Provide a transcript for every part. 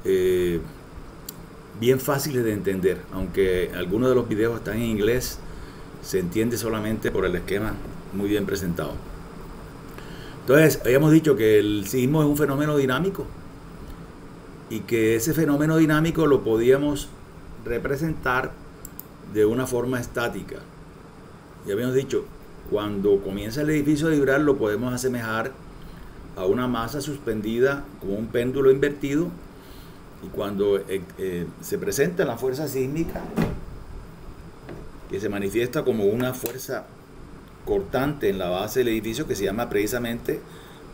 eh, bien fáciles de entender, aunque algunos de los videos están en inglés, se entiende solamente por el esquema muy bien presentado. Entonces, habíamos dicho que el sismo es un fenómeno dinámico y que ese fenómeno dinámico lo podíamos representar de una forma estática. Ya habíamos dicho, cuando comienza el edificio a vibrar lo podemos asemejar a una masa suspendida como un péndulo invertido, y cuando se presenta la fuerza sísmica, que se manifiesta como una fuerza cortante en la base del edificio, que se llama precisamente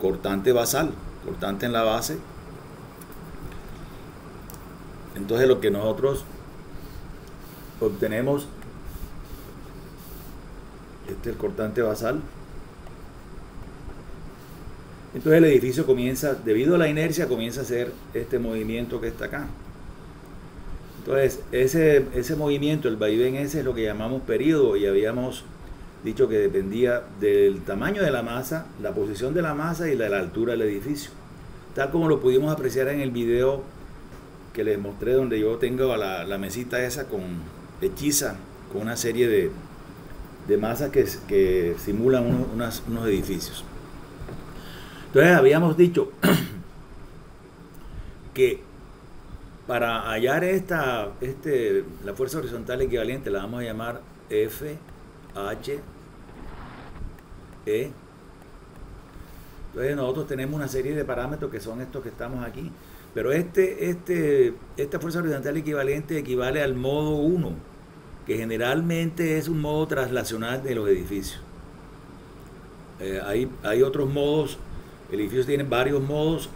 cortante basal, cortante en la base. Entonces lo que nosotros obtenemos, este es el cortante basal. Entonces el edificio comienza, debido a la inercia, comienza a hacer este movimiento que está acá. Entonces ese movimiento, el vaivén ese, es lo que llamamos período, y habíamos dicho que dependía del tamaño de la masa, la posición de la masa y de la altura del edificio, tal como lo pudimos apreciar en el video que les mostré, donde yo tengo la mesita esa hechiza con una serie de masas que simulan unos edificios. Entonces habíamos dicho que para hallar la fuerza horizontal equivalente la vamos a llamar F, H, E. Entonces nosotros tenemos una serie de parámetros que son estos que estamos aquí, pero esta fuerza horizontal equivalente equivale al modo 1, que generalmente es un modo traslacional de los edificios. Hay otros modos. El edificio tiene varios modos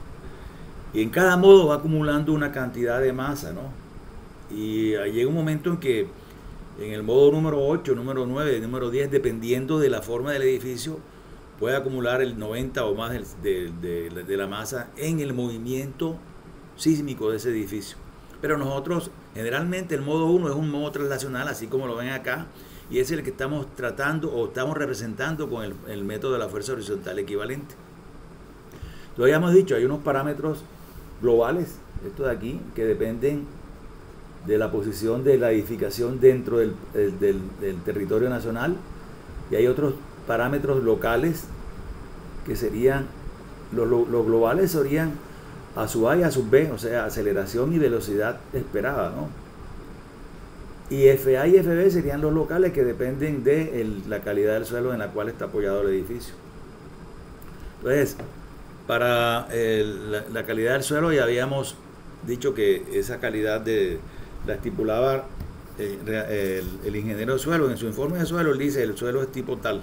y en cada modo va acumulando una cantidad de masa, ¿no? Y llega un momento en que en el modo número 8, número 9, número 10, dependiendo de la forma del edificio, puede acumular el 90 o más de la masa en el movimiento sísmico de ese edificio. Pero nosotros, generalmente el modo 1 es un modo traslacional, así como lo ven acá, y es el que estamos tratando o estamos representando con el método de la fuerza horizontal equivalente. Entonces ya hemos dicho, hay unos parámetros globales, estos de aquí, que dependen de la posición de la edificación dentro del territorio nacional, y hay otros parámetros locales que serían, los globales serían a sub A y a sub B, o sea, aceleración y velocidad esperada, ¿no? Y FA y FB serían los locales, que dependen de la calidad del suelo en la cual está apoyado el edificio. Entonces, para la calidad del suelo ya habíamos dicho que esa calidad la estipulaba el ingeniero de suelo. En su informe de suelo él dice el suelo es tipo tal.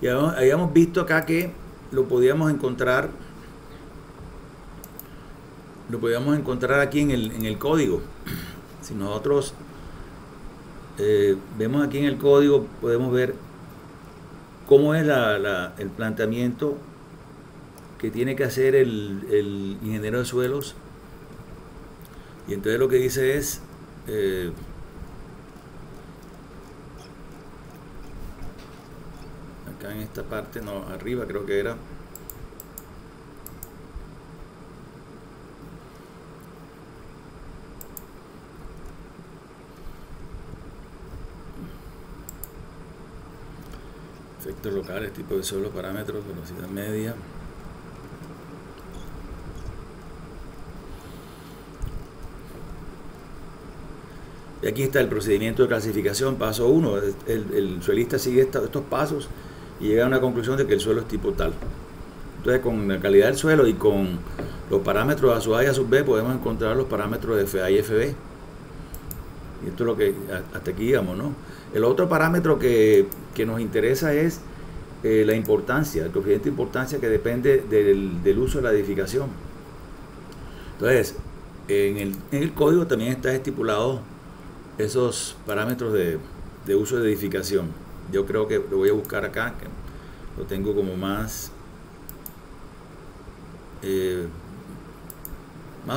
Y habíamos visto acá que lo podíamos encontrar aquí en el código. Si nosotros vemos aquí en el código, podemos ver cómo es el planteamiento que tiene que hacer el ingeniero de suelos. Y entonces lo que dice es acá en esta parte, no, arriba creo que era, efectos locales, tipo de suelo, parámetros, velocidad media. Y aquí está el procedimiento de clasificación, paso 1. El suelista sigue estos pasos y llega a una conclusión de que el suelo es tipo tal. Entonces, con la calidad del suelo y con los parámetros a sub A y a sub B, podemos encontrar los parámetros de FA y FB. Y esto es lo que hasta aquí digamos, ¿no? El otro parámetro que nos interesa es la importancia, el coeficiente de importancia, que depende del uso de la edificación. Entonces, en el código también está estipulado esos parámetros de uso de edificación. Yo creo que lo voy a buscar acá, que lo tengo como más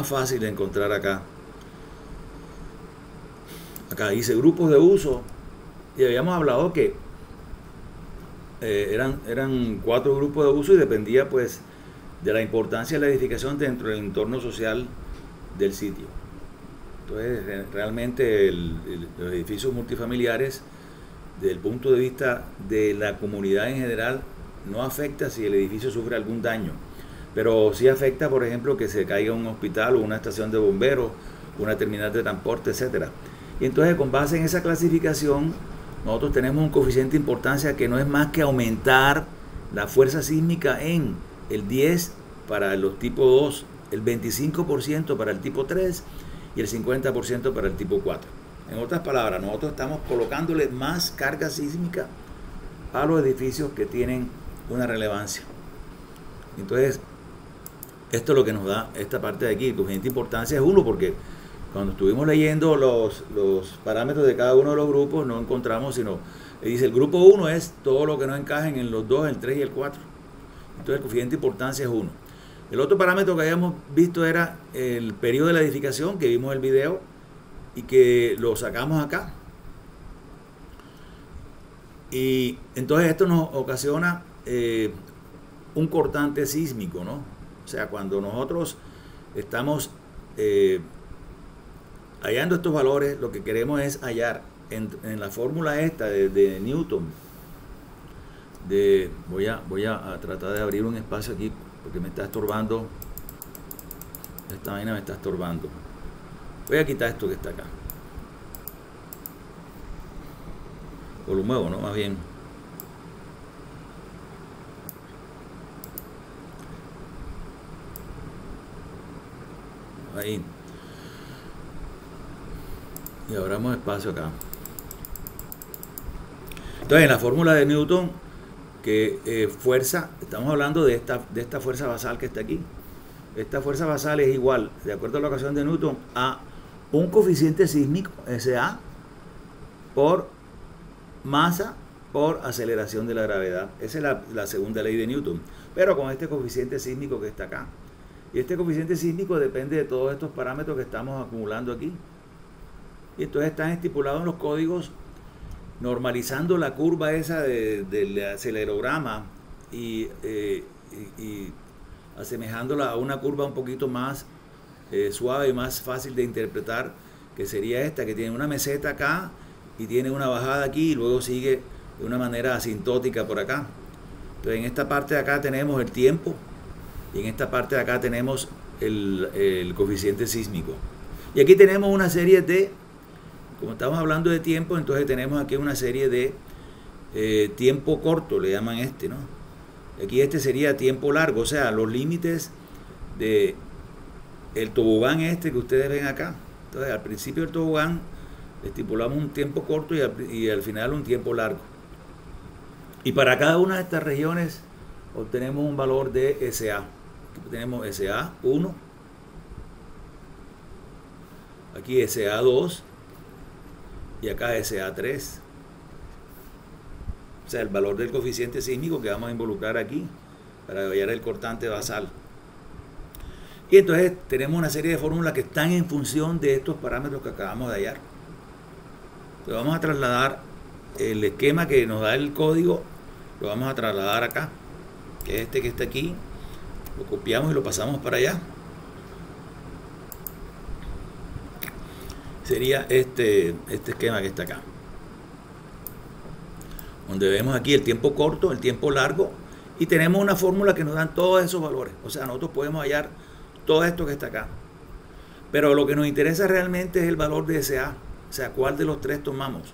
fácil de encontrar acá. Acá dice grupos de uso, y habíamos hablado que eran 4 grupos de uso, y dependía pues de la importancia de la edificación dentro del entorno social del sitio. Entonces, realmente los edificios multifamiliares, desde el punto de vista de la comunidad en general, no afecta si el edificio sufre algún daño, pero sí afecta, por ejemplo, que se caiga un hospital o una estación de bomberos, una terminal de transporte, etcétera. Y entonces, con base en esa clasificación, nosotros tenemos un coeficiente de importancia que no es más que aumentar la fuerza sísmica en el 10 para los tipo 2, el 25% para el tipo 3 y el 50% para el tipo 4. En otras palabras, nosotros estamos colocándole más carga sísmica a los edificios que tienen una relevancia. Entonces, esto es lo que nos da esta parte de aquí. El coeficiente de importancia es 1, porque cuando estuvimos leyendo los parámetros de cada uno de los grupos, no encontramos sino, dice el grupo 1 es todo lo que no encajen en los 2, el 3 y el 4. Entonces el coeficiente de importancia es 1. El otro parámetro que habíamos visto era el periodo de la edificación, que vimos el video y que lo sacamos acá. Y entonces esto nos ocasiona un cortante sísmico, ¿no? O sea, cuando nosotros estamos hallando estos valores, lo que queremos es hallar en la fórmula esta de Newton. Voy a tratar de abrir un espacio aquí porque me está estorbando. Esta vaina me está estorbando. Voy a quitar esto que está acá. O lo muevo, ¿no? Más bien. Ahí. Y abramos espacio acá. Entonces, en la fórmula de Newton, que fuerza, estamos hablando de esta fuerza basal que está aquí. Esta fuerza basal es igual, de acuerdo a la ecuación de Newton, a un coeficiente sísmico, SA, por masa por aceleración de la gravedad. Esa es la segunda ley de Newton, pero con este coeficiente sísmico que está acá. Y este coeficiente sísmico depende de todos estos parámetros que estamos acumulando aquí. Y entonces están estipulados en los códigos, normalizando la curva esa del acelerograma y asemejándola a una curva un poquito más suave y más fácil de interpretar, que sería esta, que tiene una meseta acá y tiene una bajada aquí y luego sigue de una manera asintótica por acá. Entonces en esta parte de acá tenemos el tiempo y en esta parte de acá tenemos el coeficiente sísmico. Y aquí tenemos una serie de, como estamos hablando de tiempo, entonces tenemos aquí una serie de tiempo corto, le llaman este, ¿no? Aquí este sería tiempo largo, o sea, los límites de el tobogán este que ustedes ven acá. Entonces al principio del tobogán estipulamos un tiempo corto y al final un tiempo largo. Y para cada una de estas regiones obtenemos un valor de SA. Aquí tenemos SA1, aquí SA2 y acá SA3. O sea, el valor del coeficiente sísmico que vamos a involucrar aquí para hallar el cortante basal. Y entonces tenemos una serie de fórmulas que están en función de estos parámetros que acabamos de hallar. Entonces vamos a trasladar el esquema que nos da el código, lo vamos a trasladar acá, que es este que está aquí, lo copiamos y lo pasamos para allá. Sería este esquema que está acá, donde vemos aquí el tiempo corto, el tiempo largo, y tenemos una fórmula que nos dan todos esos valores. O sea, nosotros podemos hallar todo esto que está acá. Pero lo que nos interesa realmente es el valor de SA, o sea, cuál de los tres tomamos.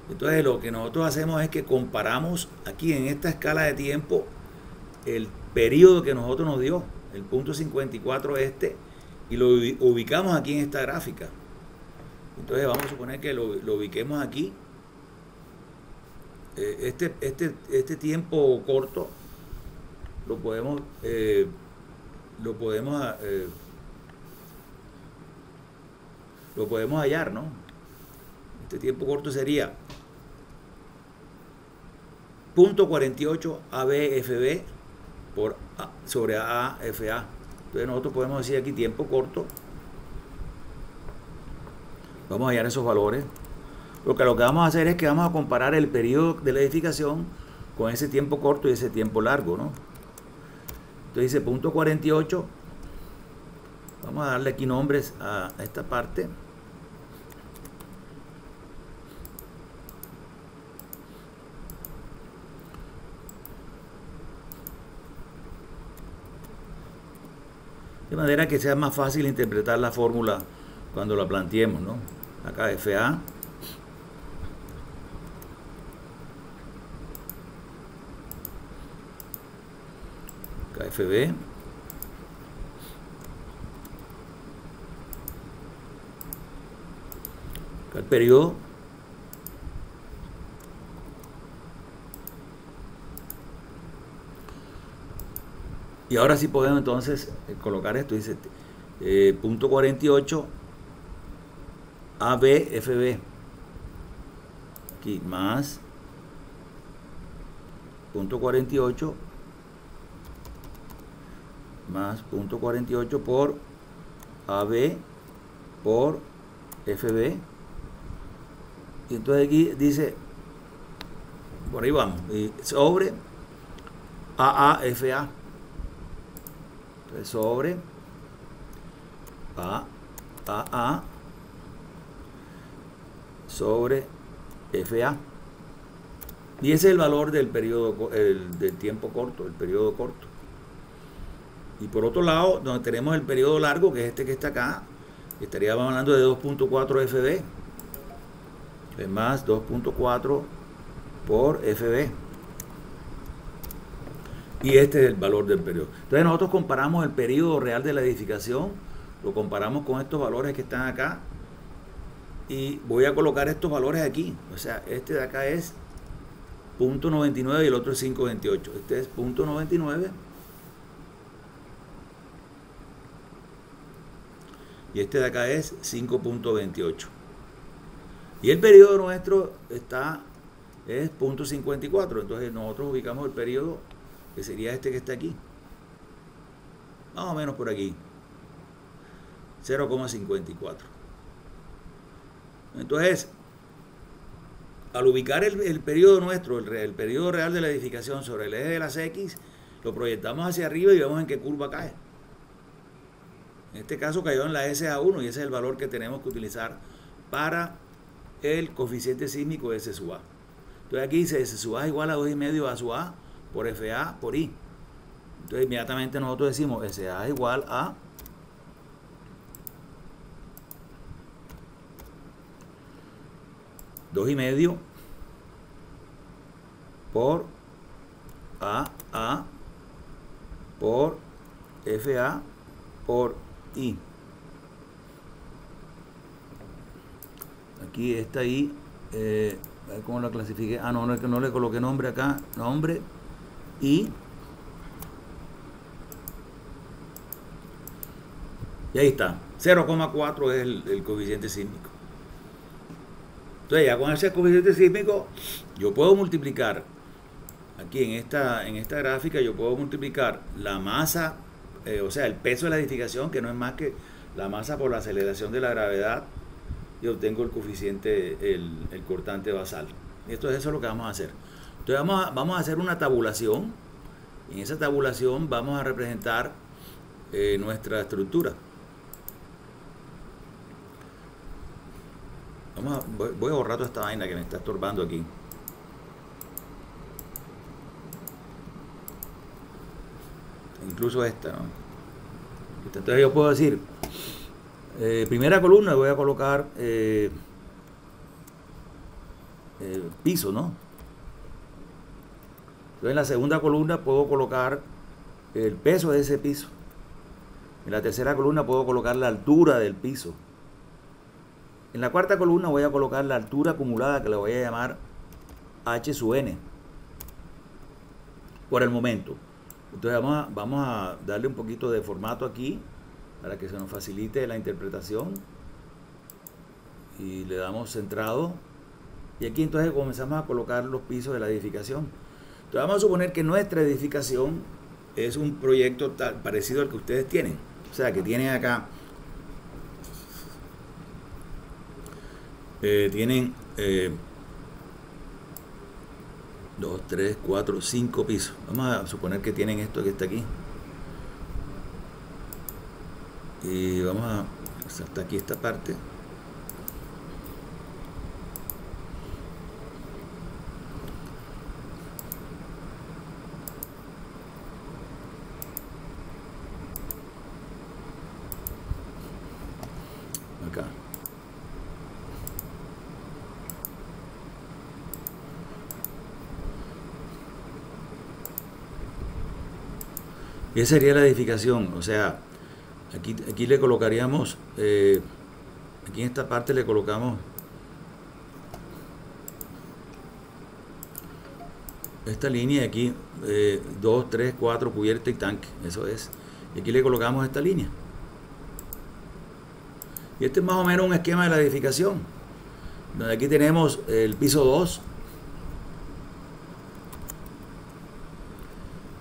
Entonces lo que nosotros hacemos es que comparamos aquí en esta escala de tiempo el periodo que nosotros nos dio, el punto 54 este, y lo ubicamos aquí en esta gráfica. Entonces vamos a suponer que lo ubiquemos aquí. Este tiempo corto lo podemos hallar, ¿no? Este tiempo corto sería .48 ABFB sobre AFA. Entonces nosotros podemos decir aquí tiempo corto. Vamos a hallar esos valores. Lo que vamos a hacer es que vamos a comparar el periodo de la edificación con ese tiempo corto y ese tiempo largo, ¿no? Entonces dice .48, Vamos a darle aquí nombres a esta parte. De manera que sea más fácil interpretar la fórmula cuando la planteemos, ¿no? Acá FA. Acá FB. Acá el periodo. Y ahora sí podemos entonces colocar esto, dice punto 48 ABFB, aquí más punto 48 más punto 48 por AB por FB, y entonces aquí dice, por ahí vamos, y sobre AAFA. Sobre A sobre FA, y ese es el valor del periodo del tiempo corto, el periodo corto. Y por otro lado, donde tenemos el periodo largo, que es este que está acá, estaríamos hablando de 2.4 FB, es más 2.4 por FB. Y este es el valor del periodo. Entonces nosotros comparamos el periodo real de la edificación, lo comparamos con estos valores que están acá, y voy a colocar estos valores aquí. O sea, este de acá es 0.99 y el otro es 5.28. Este es 0.99 y este de acá es 5.28. Y el periodo nuestro es 0.54. Entonces nosotros ubicamos el periodo, que sería este que está aquí, más o menos por aquí, 0,54. Entonces, al ubicar el periodo nuestro, el periodo real de la edificación sobre el eje de las X, lo proyectamos hacia arriba y vemos en qué curva cae. En este caso cayó en la SA1, y ese es el valor que tenemos que utilizar para el coeficiente sísmico de S sub A. Entonces aquí dice S sub A igual a 2,5 A sub A por FA por I. Entonces inmediatamente nosotros decimos SA es igual a 2,5 por AA por FA por I. Aquí está I, a ver cómo lo clasifiqué. Ah, no, no, es que no le coloqué nombre acá. Nombre I. Y ahí está. 0,4 es el coeficiente sísmico. Entonces ya con ese coeficiente sísmico yo puedo multiplicar, aquí en esta gráfica yo puedo multiplicar la masa, o sea, el peso de la edificación, que no es más que la masa por la aceleración de la gravedad, y obtengo el coeficiente, el cortante basal. Esto es eso lo que vamos a hacer. Entonces vamos a hacer una tabulación, y en esa tabulación vamos a representar nuestra estructura. Voy a borrar toda esta vaina que me está estorbando aquí. Incluso esta, ¿no? Entonces yo puedo decir, primera columna voy a colocar piso, ¿no? Entonces en la segunda columna puedo colocar el peso de ese piso. En la tercera columna puedo colocar la altura del piso. En la cuarta columna voy a colocar la altura acumulada, que le voy a llamar H sub n por el momento. Entonces vamos a darle un poquito de formato aquí para que se nos facilite la interpretación, y le damos centrado, y aquí entonces comenzamos a colocar los pisos de la edificación. Entonces vamos a suponer que nuestra edificación es un proyecto parecido al que ustedes tienen, o sea, que tienen acá tienen 2, 3, 4, 5 pisos. Vamos a suponer que tienen esto que está aquí. Y vamos a hasta aquí esta parte. Acá. Y esa sería la edificación, o sea, aquí le colocaríamos, aquí en esta parte le colocamos esta línea de aquí, 2, 3, 4, cubierta y tanque, eso es. Y aquí le colocamos esta línea. Y este es más o menos un esquema de la edificación, donde aquí tenemos el piso 2,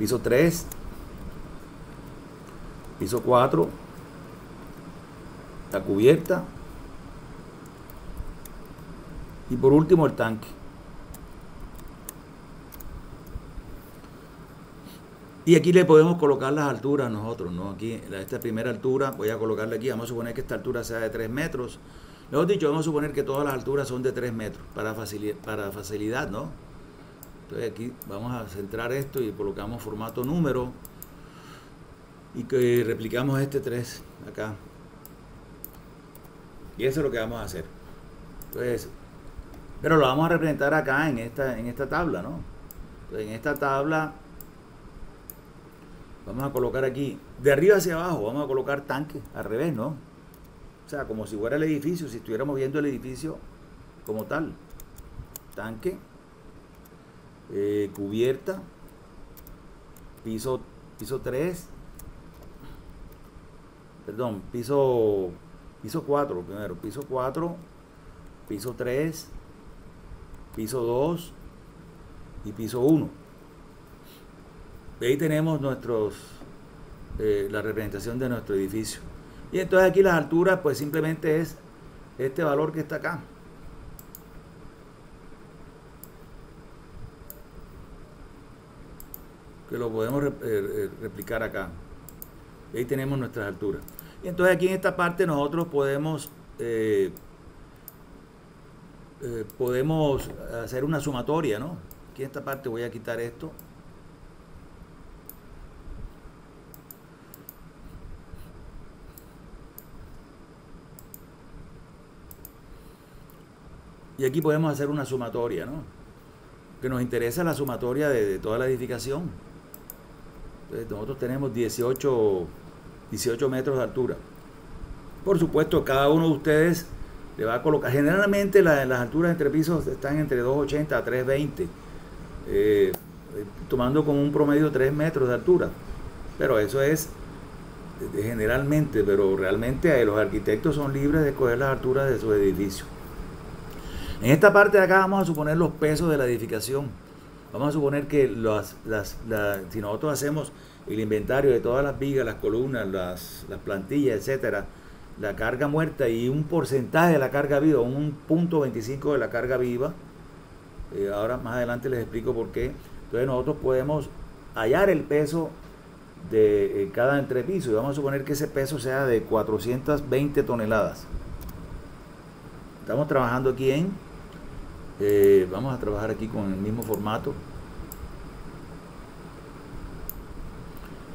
piso 3, piso 4, la cubierta y por último el tanque. Y aquí le podemos colocar las alturas nosotros, ¿no? Aquí, esta primera altura, voy a colocarle aquí, vamos a suponer que esta altura sea de 3 metros. Mejor dicho, vamos a suponer que todas las alturas son de 3 metros, para facilidad, ¿no? Entonces aquí vamos a centrar esto y colocamos formato número y que replicamos este 3 acá. Y eso es lo que vamos a hacer. Entonces, pero lo vamos a representar acá en esta tabla, ¿no? Entonces, en esta tabla vamos a colocar aquí, de arriba hacia abajo, vamos a colocar tanque, al revés, ¿no? O sea, como si fuera el edificio, si estuviéramos viendo el edificio como tal. Tanque, cubierta, piso 3, perdón, piso 4 primero, piso 4, piso 3, piso 2 y piso 1. Ahí tenemos la representación de nuestro edificio. Y entonces aquí las alturas pues simplemente es este valor que está acá. Que lo podemos replicar acá. Ahí tenemos nuestras alturas. Y entonces aquí en esta parte nosotros podemos hacer una sumatoria, ¿no? Aquí en esta parte voy a quitar esto. Y aquí podemos hacer una sumatoria, ¿no? Que nos interesa la sumatoria de toda la edificación. Entonces nosotros tenemos 18 metros de altura. Por supuesto, cada uno de ustedes le va a colocar. Generalmente las alturas entre pisos están entre 2,80 a 3,20, tomando como un promedio 3 metros de altura. Pero eso es generalmente, pero realmente los arquitectos son libres de escoger las alturas de su edificio. En esta parte de acá vamos a suponer los pesos de la edificación. Vamos a suponer que si nosotros hacemos el inventario de todas las vigas, las columnas, las plantillas, etcétera, la carga muerta y un porcentaje de la carga viva, un 0.25 de la carga viva, ahora más adelante les explico por qué. Entonces nosotros podemos hallar el peso de cada entrepiso y vamos a suponer que ese peso sea de 420 toneladas. Estamos trabajando aquí vamos a trabajar aquí con el mismo formato.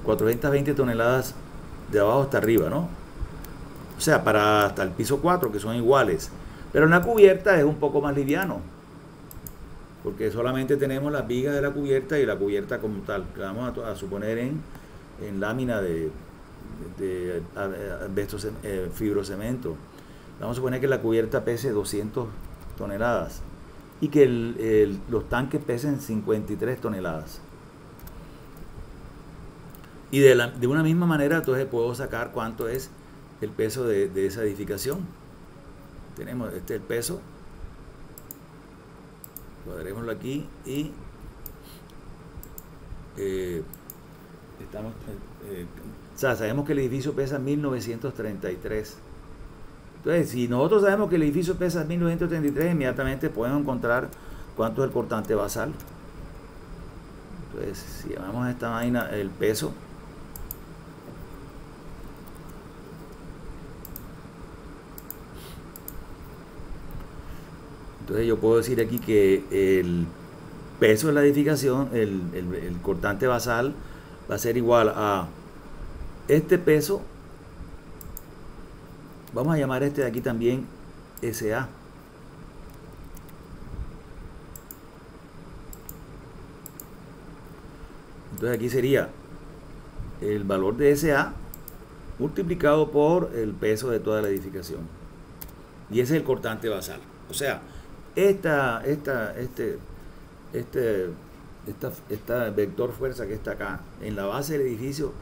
420 toneladas de abajo hasta arriba, ¿no? O sea, hasta el piso 4, que son iguales. Pero en la cubierta es un poco más liviano, porque solamente tenemos las vigas de la cubierta y la cubierta como tal, que vamos a suponer en lámina de fibrocemento. Vamos a suponer que la cubierta pese 200 toneladas y que los tanques pesen 53 toneladas. Y de una misma manera entonces puedo sacar cuánto es el peso de esa edificación. Tenemos el peso, cuadrémoslo aquí y sabemos que el edificio pesa 1933. Entonces, si nosotros sabemos que el edificio pesa 1933, inmediatamente podemos encontrar cuánto es el cortante basal. Entonces, si llamamos a esta vaina el peso, Entonces yo puedo decir aquí que el peso de la edificación, el cortante basal, va a ser igual a este peso. Vamos a llamar este de aquí también SA. Entonces aquí sería el valor de SA multiplicado por el peso de toda la edificación. Y ese es el cortante basal. O sea, esta vector fuerza que está acá en la base del edificio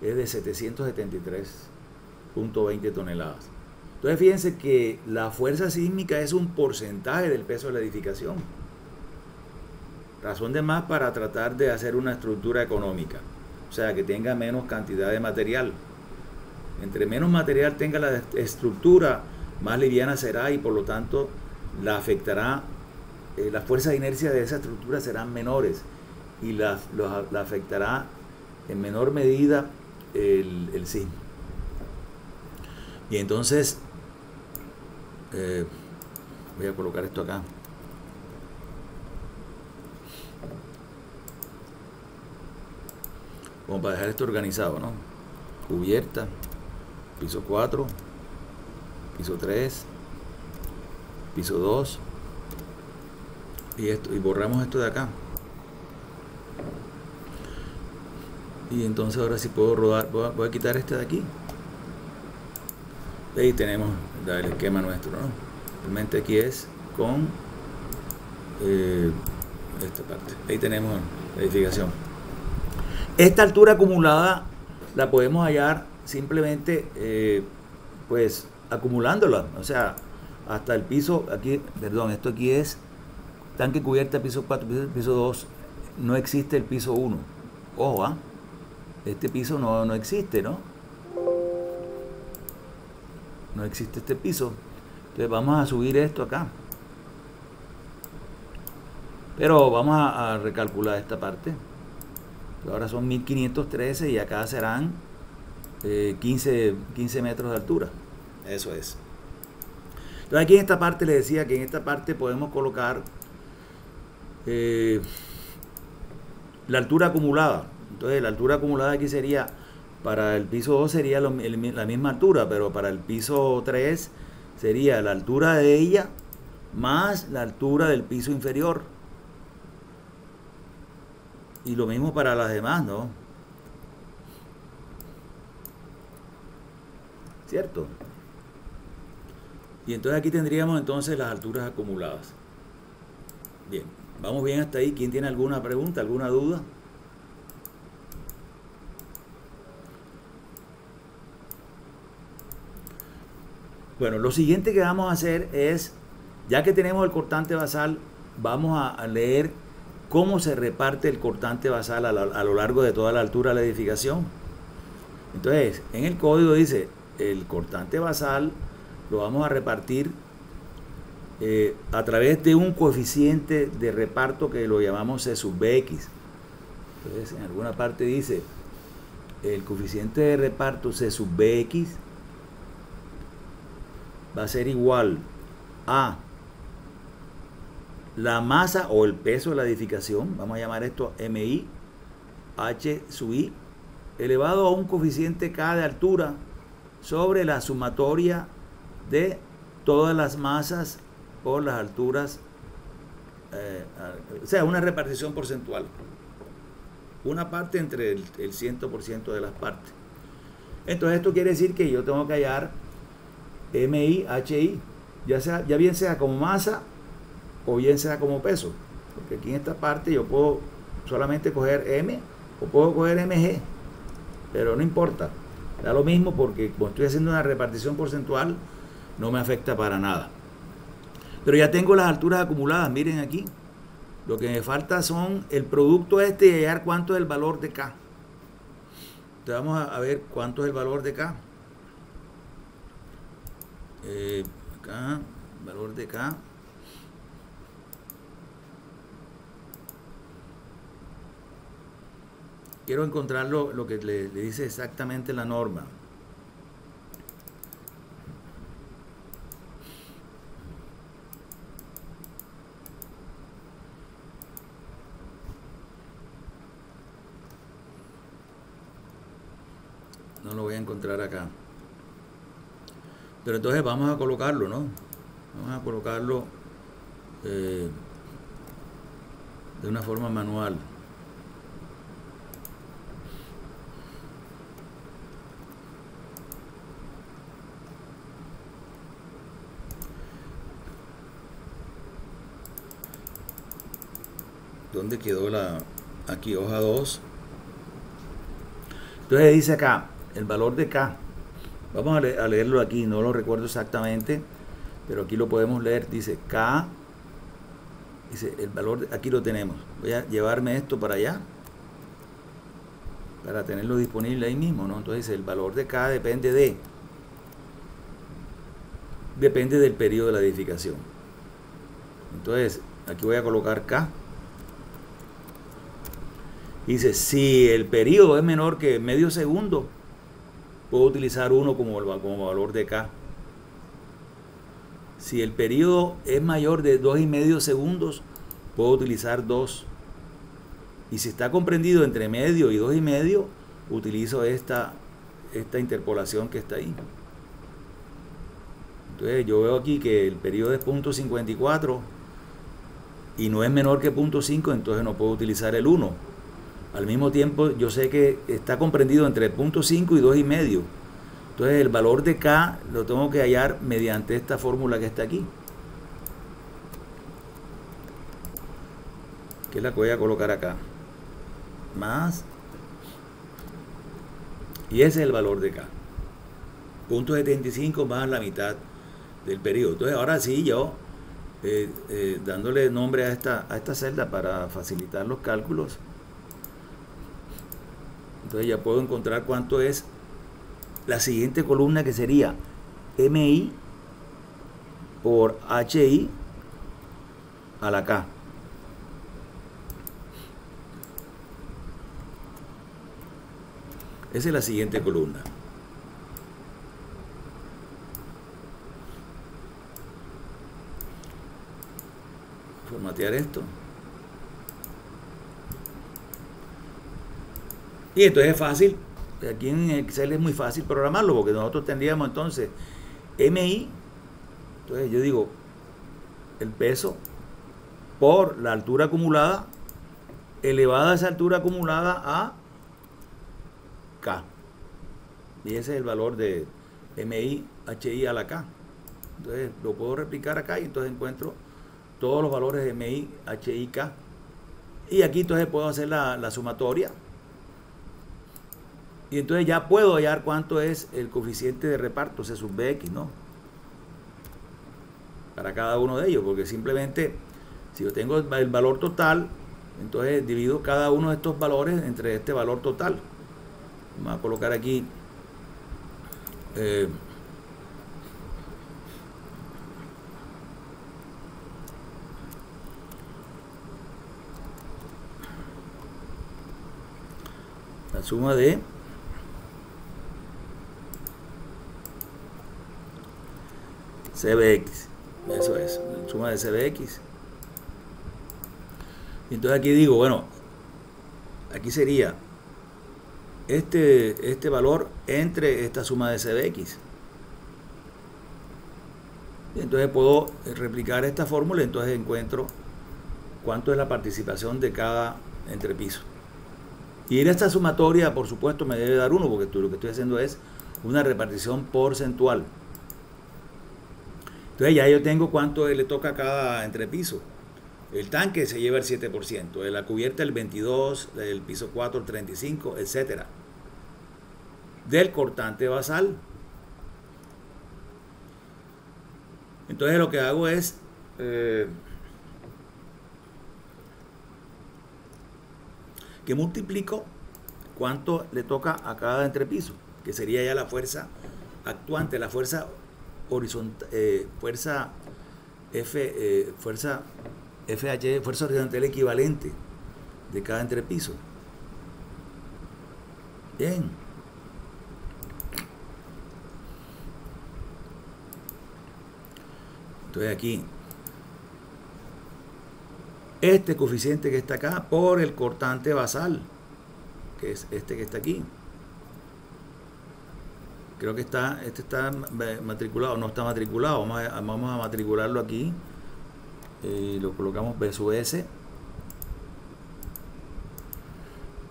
es de 773.20 toneladas. Entonces fíjense que la fuerza sísmica es un porcentaje del peso de la edificación. Razón de más para tratar de hacer una estructura económica, o sea, que tenga menos cantidad de material. Entre menos material tenga la estructura, más liviana será y por lo tanto la afectará, las fuerzas de inercia de esa estructura serán menores y la afectará en menor medida el sismo. Y entonces voy a colocar esto acá. Como para dejar esto organizado, ¿no? Cubierta, piso 4, piso 3, piso 2 y esto, y borramos esto de acá. Y entonces ahora sí puedo rodar, voy a quitar este de aquí. Ahí tenemos el esquema nuestro, ¿no? Realmente aquí es con esta parte. Ahí tenemos la edificación. Esta altura acumulada la podemos hallar simplemente pues acumulándola, o sea, hasta el piso, aquí, perdón, esto aquí es tanque cubierta, piso 4, piso 2, no existe el piso 1. Ojo, ¿eh? Este piso no existe, ¿no? No existe este piso. Entonces vamos a subir esto acá. Pero vamos a recalcular esta parte. Ahora son 1513 y acá serán 15 metros de altura. Eso es. Entonces aquí en esta parte les decía que en esta parte podemos colocar la altura acumulada. Entonces la altura acumulada aquí sería, para el piso 2 sería la misma altura, pero para el piso 3 sería la altura de ella más la altura del piso inferior. Y lo mismo para las demás, ¿no? ¿Cierto? Y entonces aquí tendríamos entonces las alturas acumuladas. Bien, vamos bien hasta ahí. ¿Quién tiene alguna pregunta, alguna duda? Bueno, lo siguiente que vamos a hacer es, ya que tenemos el cortante basal, vamos a leer cómo se reparte el cortante basal a lo largo de toda la altura de la edificación. Entonces, en el código dice, el cortante basal lo vamos a repartir a través de un coeficiente de reparto que lo llamamos C sub BX. Entonces, en alguna parte dice, el coeficiente de reparto C sub BX va a ser igual a la masa o el peso de la edificación, vamos a llamar esto MI, H sub I, elevado a un coeficiente K de altura sobre la sumatoria de todas las masas por las alturas, o sea, una repartición porcentual, una parte entre el 100% de las partes. Entonces esto quiere decir que yo tengo que hallar MI, HI, ya bien sea como masa o bien sea como peso, porque aquí en esta parte yo puedo solamente coger M o puedo coger MG, pero no importa, da lo mismo porque como estoy haciendo una repartición porcentual no me afecta para nada. Pero ya tengo las alturas acumuladas, miren aquí, lo que me falta son el producto este y hallar cuánto es el valor de K. Entonces vamos a ver cuánto es el valor de K. Acá, valor de K. Quiero encontrar lo que le dice exactamente la norma. voy a encontrar acá. Pero entonces vamos a colocarlo, ¿no? Vamos a colocarlo de una forma manual. ¿Dónde quedó la...? Aquí, hoja 2. Entonces dice acá, el valor de K. Vamos a leerlo aquí, no lo recuerdo exactamente, pero aquí lo podemos leer. Dice K, dice el valor, aquí lo tenemos. Voy a llevarme esto para allá, para tenerlo disponible ahí mismo, ¿no? Entonces el valor de K depende del periodo de la edificación. Entonces, aquí voy a colocar K. Dice, si el periodo es menor que medio segundo, puedo utilizar 1 como valor de K. Si el periodo es mayor de 2,5 segundos, puedo utilizar 2. Y si está comprendido entre medio y 2,5, utilizo esta interpolación que está ahí. Entonces yo veo aquí que el periodo es 0.54 y no es menor que 0.5, entonces no puedo utilizar el 1. Al mismo tiempo, yo sé que está comprendido entre 0.5 y 2,5. Entonces, el valor de K lo tengo que hallar mediante esta fórmula que está aquí, que es la que voy a colocar acá. Más. Y ese es el valor de K. 0.75 más la mitad del periodo. Entonces, ahora sí, yo, dándole nombre a esta celda para facilitar los cálculos, entonces ya puedo encontrar cuánto es la siguiente columna, que sería MI por HI a la K. Esa es la siguiente columna. Formatear esto. Y entonces es fácil, aquí en Excel es muy fácil programarlo, porque nosotros tendríamos entonces MI, entonces yo digo el peso por la altura acumulada elevada a esa altura acumulada a K. Y ese es el valor de MI, HI a la K. Entonces lo puedo replicar acá y entonces encuentro todos los valores de MI, HI, K. Y aquí entonces puedo hacer la sumatoria. Y entonces ya puedo hallar cuánto es el coeficiente de reparto, C sub BX, ¿no? Para cada uno de ellos, porque simplemente si yo tengo el valor total, entonces divido cada uno de estos valores entre este valor total. Vamos a colocar aquí la suma de CBX, eso es, la suma de CBX. Y entonces aquí digo, bueno, aquí sería este valor entre esta suma de CBX. Y entonces puedo replicar esta fórmula y entonces encuentro cuánto es la participación de cada entrepiso. Y en esta sumatoria, por supuesto, me debe dar 1, porque lo que estoy haciendo es una repartición porcentual. Entonces ya yo tengo cuánto le toca a cada entrepiso. El tanque se lleva el 7%, de la cubierta el 22%, del piso 4 el 35%, etc. Del cortante basal. Entonces lo que hago es que multiplico cuánto le toca a cada entrepiso, que sería ya la fuerza actuante, la fuerza horizontal, fuerza FH, fuerza horizontal equivalente de cada entrepiso. Bien. Entonces aquí, este coeficiente que está acá por el cortante basal, que es este que está aquí. Creo que este está matriculado, no está matriculado. Vamos a matricularlo aquí. Lo colocamos B sub S.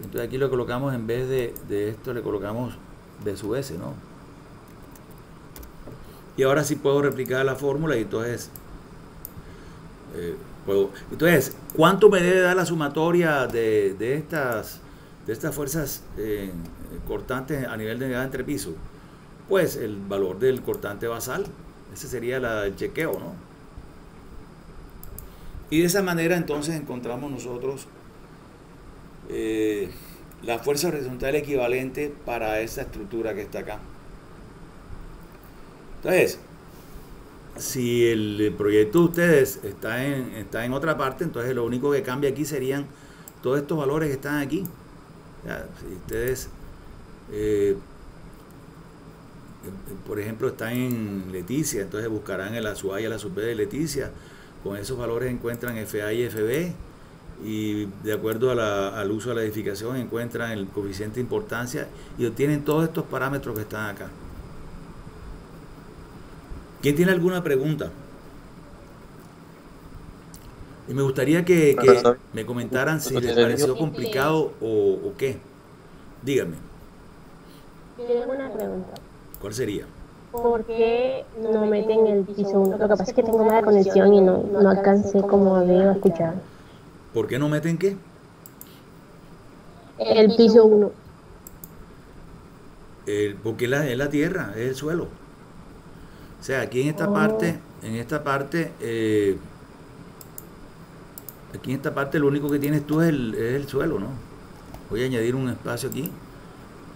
Entonces aquí lo colocamos, en vez de esto le colocamos B sub S, ¿no? Y ahora sí puedo replicar la fórmula y entonces entonces, ¿cuánto me debe dar la sumatoria de estas fuerzas cortantes a nivel de unidad entre pisos? Pues el valor del cortante basal. Ese sería el chequeo, ¿no? Y de esa manera entonces encontramos nosotros la fuerza horizontal equivalente para esa estructura que está acá. Entonces, si el proyecto de ustedes está en otra parte, entonces lo único que cambia aquí serían todos estos valores que están aquí. Ya, si ustedes, por ejemplo, están en Leticia, entonces buscarán la sub A y la sub B de Leticia. Con esos valores encuentran FA y FB, y de acuerdo al uso de la edificación encuentran el coeficiente de importancia y obtienen todos estos parámetros que están acá. ¿Quién tiene alguna pregunta? Y me gustaría que me comentaran si les pareció complicado o qué. Díganme. Tengo una pregunta. ¿Cuál sería? ¿Por qué no meten el piso 1? Lo que pasa es que tengo mala conexión y no alcancé como a ver o a escuchar. ¿Por qué no meten qué? El piso 1. Porque es la tierra, es el suelo. O sea, aquí en esta parte, aquí en esta parte lo único que tienes tú es el suelo, ¿no? Voy a añadir un espacio aquí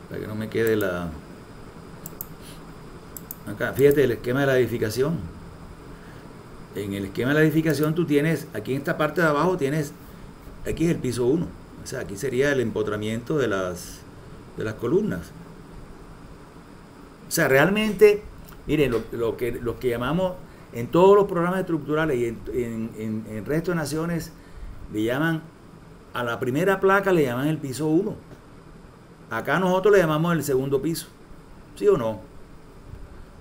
para que no me quede acá, fíjate el esquema de la edificación. En el esquema de la edificación tú tienes, aquí en esta parte de abajo tienes, aquí es el piso 1. O sea, aquí sería el empotramiento de las columnas. O sea, realmente, miren, lo que llamamos en todos los programas estructurales y en el resto de naciones, le llaman, a la primera placa le llaman el piso 1. Acá nosotros le llamamos el segundo piso. ¿Sí o no?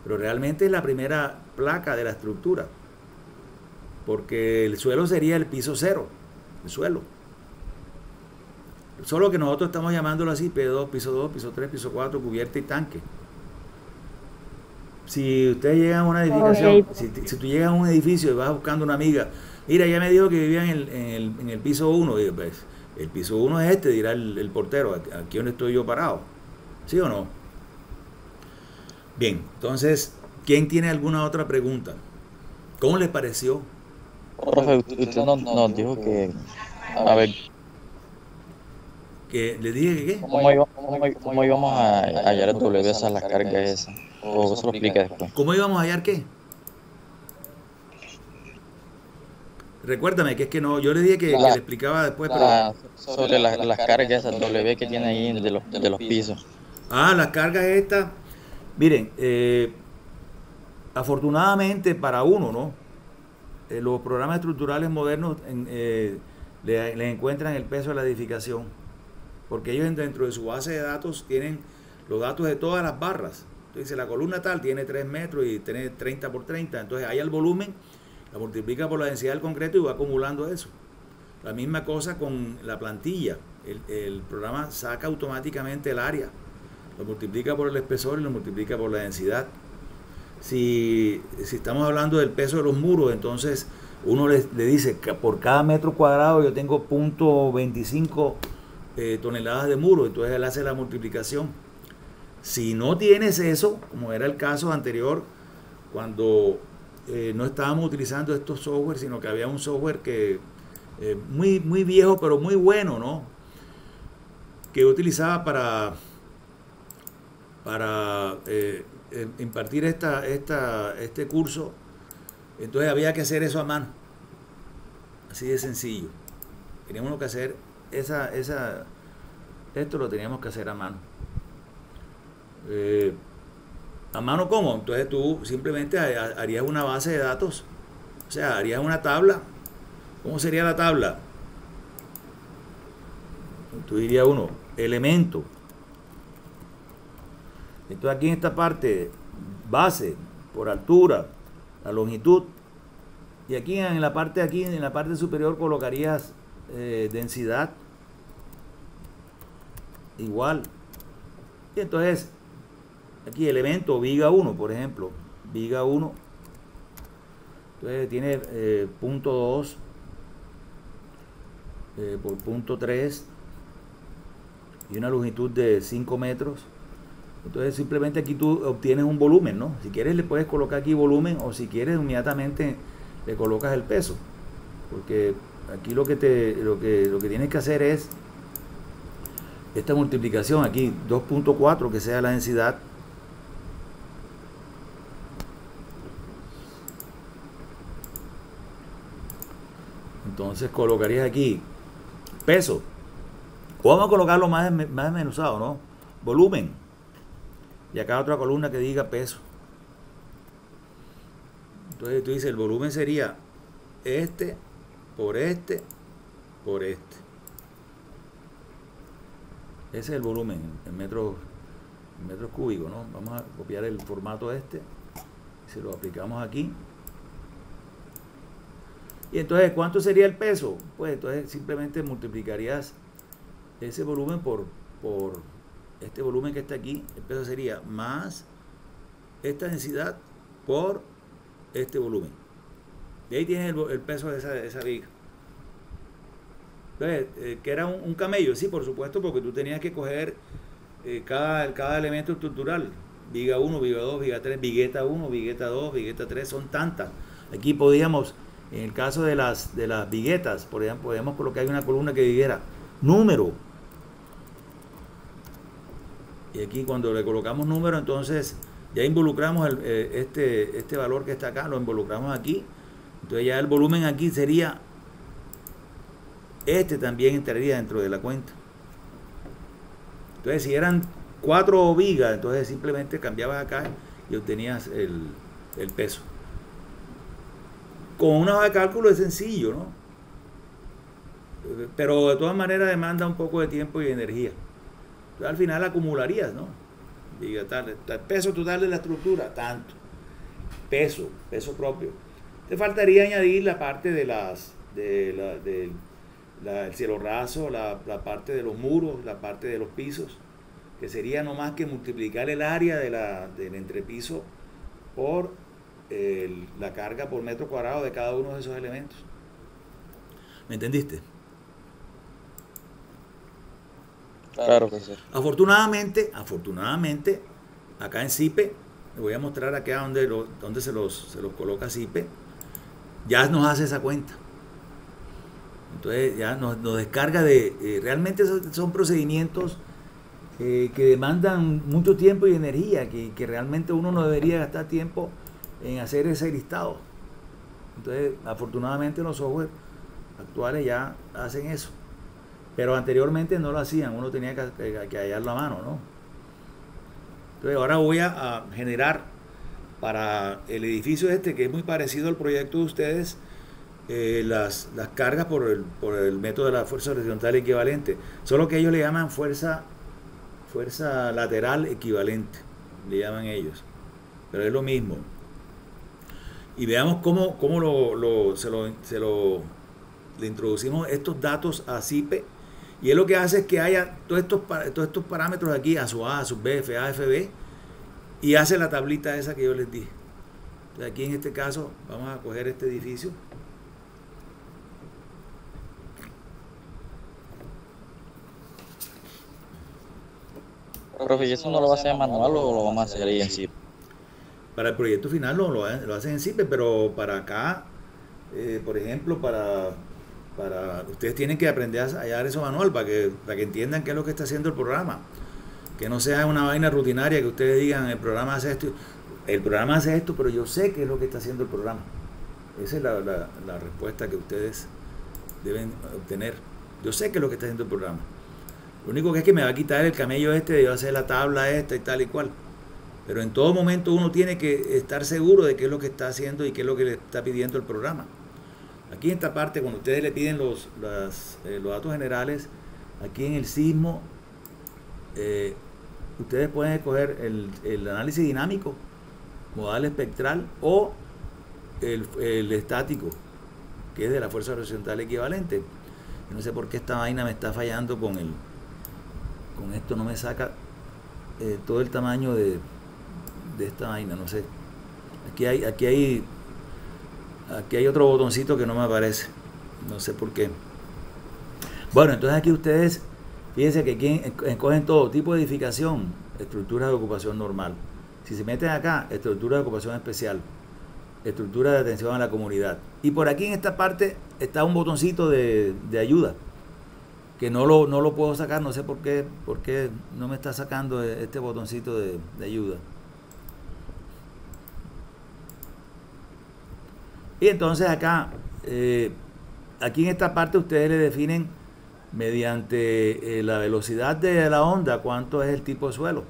Pero realmente es la primera placa de la estructura. Porque el suelo sería el piso 0. El suelo. Solo que nosotros estamos llamándolo así: P2, piso 2, piso 3, piso 4, cubierta y tanque. Si ustedes llegan a una edificación, si tú llegas a un edificio y vas buscando una amiga, mira, ella me dijo que vivía en el piso 1, y pues, el piso 1 es este, dirá el portero, aquí donde estoy yo parado. ¿Sí o no? Bien, entonces, ¿quién tiene alguna otra pregunta? ¿Cómo les pareció? Profe, usted nos dijo que, a ver, que les dije que qué. ¿Cómo íbamos a hallar el W a las cargas esas? ¿O se lo explica después? ¿Cómo íbamos a hallar qué? Recuérdame que es que no, yo le dije que le explicaba después, pero... Sobre las cargas esas W que tiene ahí de los pisos. Las cargas estas, miren, afortunadamente para uno, ¿no? Los programas estructurales modernos le encuentran el peso de la edificación, porque ellos dentro de su base de datos tienen los datos de todas las barras. Entonces la columna tal tiene 3 metros y tiene 30 por 30, entonces ahí el volumen la multiplica por la densidad del concreto y va acumulando eso. La misma cosa con la plantilla, el programa saca automáticamente el área, lo multiplica por el espesor y lo multiplica por la densidad. Si estamos hablando del peso de los muros, entonces uno le dice que por cada metro cuadrado yo tengo 0.25 toneladas de muro, entonces él hace la multiplicación. Si no tienes eso, como era el caso anterior, cuando no estábamos utilizando estos software, sino que había un software que muy viejo pero muy bueno, ¿no? Que yo utilizaba para impartir este curso. Entonces había que hacer eso a mano, así de sencillo. Teníamos que hacer esto lo teníamos que hacer a mano. ¿A mano cómo? Entonces tú simplemente harías una base de datos, o sea, harías una tabla. ¿Cómo sería la tabla? Tú dirías elemento. Entonces aquí en esta parte, base, por altura, la longitud, y aquí en la parte superior colocarías densidad igual. Y entonces aquí elemento viga 1, por ejemplo, viga 1, entonces tiene punto 2 por punto 3 y una longitud de 5 metros. Entonces simplemente aquí tú obtienes un volumen, ¿no? Si quieres le puedes colocar aquí volumen, o si quieres inmediatamente le colocas el peso, porque aquí lo que tienes que hacer es esta multiplicación aquí, 2.4, que sea la densidad, entonces colocarías aquí peso, o vamos a colocarlo más desmenuzado, ¿no? Volumen, y acá otra columna que diga peso. Entonces tú dices, el volumen sería este por este por este. Ese es el volumen en metros cúbicos, ¿no? Vamos a copiar el formato este y se lo aplicamos aquí. Y entonces, ¿cuánto sería el peso? Pues entonces simplemente multiplicarías ese volumen por este volumen que está aquí. El peso sería más esta densidad por este volumen. Y ahí tienes el peso de esa viga. Entonces, que era un camello, sí, por supuesto, porque tú tenías que coger cada elemento estructural. Viga 1, viga 2, viga 3, vigueta 1, vigueta 2, vigueta 3, son tantas. Aquí podíamos, en el caso de las viguetas, por ejemplo, podíamos colocar una columna que dijera número. Y aquí cuando le colocamos número, entonces ya involucramos este valor que está acá, lo involucramos aquí. Entonces ya el volumen aquí sería, también entraría dentro de la cuenta. Entonces si eran 4 vigas, entonces simplemente cambiabas acá y obtenías el peso. Con una hoja de cálculo es sencillo, ¿no? Pero de todas maneras demanda un poco de tiempo y energía. Entonces, al final acumularías, ¿no? Diga, el peso total de la estructura, tanto. Peso propio. Te faltaría añadir la parte del cielo raso, la parte de los muros, la parte de los pisos, que sería no más que multiplicar el área del entrepiso por la carga por metro cuadrado de cada uno de esos elementos. ¿Me entendiste? Claro que sí. Afortunadamente, acá en CIPE, le voy a mostrar acá donde se los coloca CIPE, ya nos hace esa cuenta. Entonces ya nos descarga realmente son procedimientos que demandan mucho tiempo y energía, que realmente uno no debería gastar tiempo en hacer ese listado. Entonces, afortunadamente los software actuales ya hacen eso. Pero anteriormente no lo hacían, uno tenía que hallarlo a mano, ¿no? Entonces ahora voy a generar para el edificio que es muy parecido al proyecto de ustedes, las cargas por el método de la fuerza horizontal equivalente. Solo que ellos le llaman fuerza lateral equivalente, le llaman ellos. Pero es lo mismo. Y veamos cómo le introducimos estos datos a CIPE. Y él lo que hace es que haya todos estos parámetros aquí, a sub A, a sub B, FA, FB, y hace la tablita esa que yo les dije. Entonces aquí en este caso vamos a coger este edificio. Profe, ¿y eso no lo va a hacer manual o lo vamos a hacer ahí en sí? Para el proyecto final lo hacen en CIPE, pero para acá, por ejemplo, para ustedes tienen que aprender a hallar eso manual para que entiendan qué es lo que está haciendo el programa. Que no sea una vaina rutinaria que ustedes digan, el programa hace esto, pero yo sé qué es lo que está haciendo el programa. Esa es la respuesta que ustedes deben obtener. Yo sé qué es lo que está haciendo el programa. Lo único que es que me va a quitar el camello de yo hacer la tabla esta y tal y cual. Pero en todo momento uno tiene que estar seguro de qué es lo que está haciendo y qué es lo que le está pidiendo el programa. Aquí en esta parte, cuando ustedes le piden los datos generales, aquí en el sismo, ustedes pueden escoger el análisis dinámico, modal espectral o el estático, que es de la fuerza horizontal equivalente. Yo no sé por qué esta vaina me está fallando con esto, no me saca todo el tamaño de esta vaina, no sé. Aquí hay otro botoncito que no me aparece, no sé por qué. Bueno, entonces aquí ustedes, fíjense que aquí escogen todo tipo de edificación, estructuras de ocupación normal. Si se meten acá, estructura de ocupación especial, estructura de atención a la comunidad. Y por aquí en esta parte está un botoncito de ayuda, que no lo puedo sacar, no sé por qué no me está sacando este botoncito de ayuda. Y entonces acá, aquí en esta parte ustedes le definen mediante la velocidad de la onda cuánto es el tipo de suelo.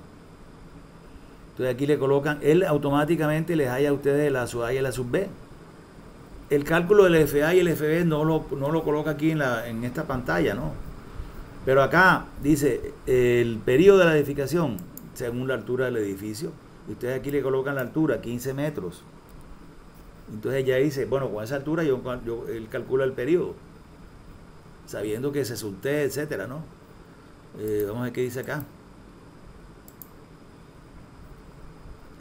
Entonces aquí le colocan, él automáticamente les halla a ustedes la sub A y la sub B. El cálculo del FA y el FB no lo coloca aquí en esta pantalla, ¿no? Pero acá dice el periodo de la edificación según la altura del edificio. Ustedes aquí le colocan la altura, 15 metros. Entonces ya dice, bueno, con esa altura él calcula el periodo, sabiendo que se surte, etcétera, ¿no? Vamos a ver qué dice acá.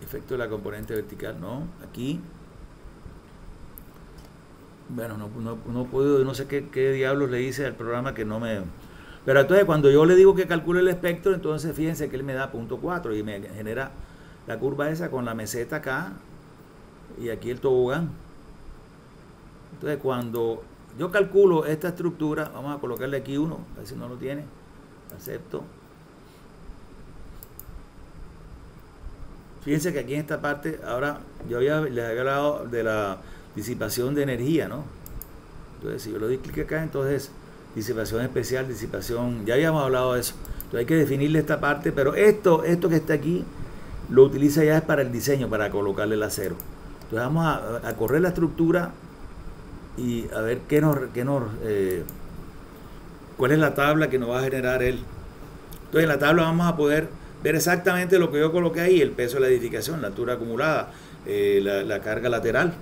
Efecto de la componente vertical, no, aquí. Bueno, no puedo, no sé qué diablos le dice al programa que no me... Pero entonces cuando yo le digo que calcule el espectro, entonces fíjense que él me da 0.4 y me genera la curva esa con la meseta acá y aquí el tobogán. Entonces cuando yo calculo esta estructura, vamos a colocarle aquí uno, a ver si no lo tiene, acepto. Fíjense que aquí en esta parte, ahora yo les había hablado de la disipación de energía, ¿no? Entonces si yo le doy clic acá, entonces disipación especial, disipación, ya habíamos hablado de eso. Entonces hay que definirle esta parte, pero esto que está aquí lo utiliza ya es para el diseño, para colocarle el acero. Entonces vamos a correr la estructura y a ver cuál es la tabla que nos va a generar él. Entonces en la tabla vamos a poder ver exactamente lo que yo coloqué ahí, el peso de la edificación, la altura acumulada, la carga lateral.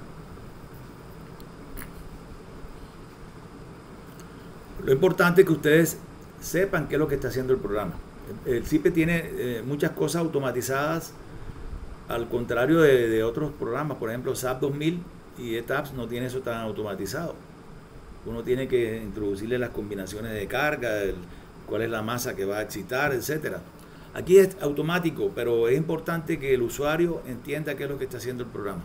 Lo importante es que ustedes sepan qué es lo que está haciendo el programa. El CIPE tiene muchas cosas automatizadas, al contrario de otros programas, por ejemplo SAP 2000 y ETAPS no tiene eso tan automatizado. Uno tiene que introducirle las combinaciones de carga, cuál es la masa que va a excitar, etcétera. Aquí es automático, pero es importante que el usuario entienda qué es lo que está haciendo el programa.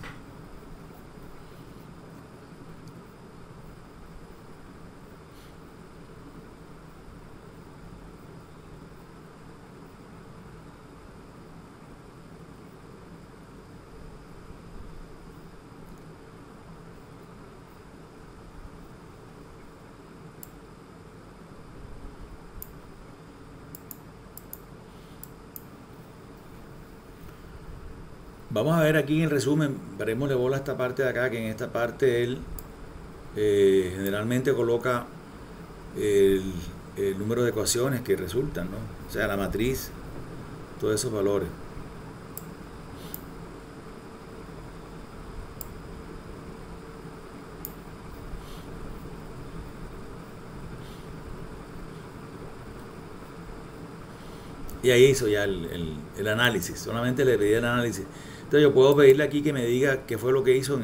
Vamos a ver aquí en el resumen, parémosle bola a esta parte de acá, que en esta parte él generalmente coloca el número de ecuaciones que resultan, ¿no? O sea, la matriz, todos esos valores. Y ahí hizo ya el análisis, solamente le pedí el análisis. Entonces yo puedo pedirle aquí que me diga qué fue lo que hizo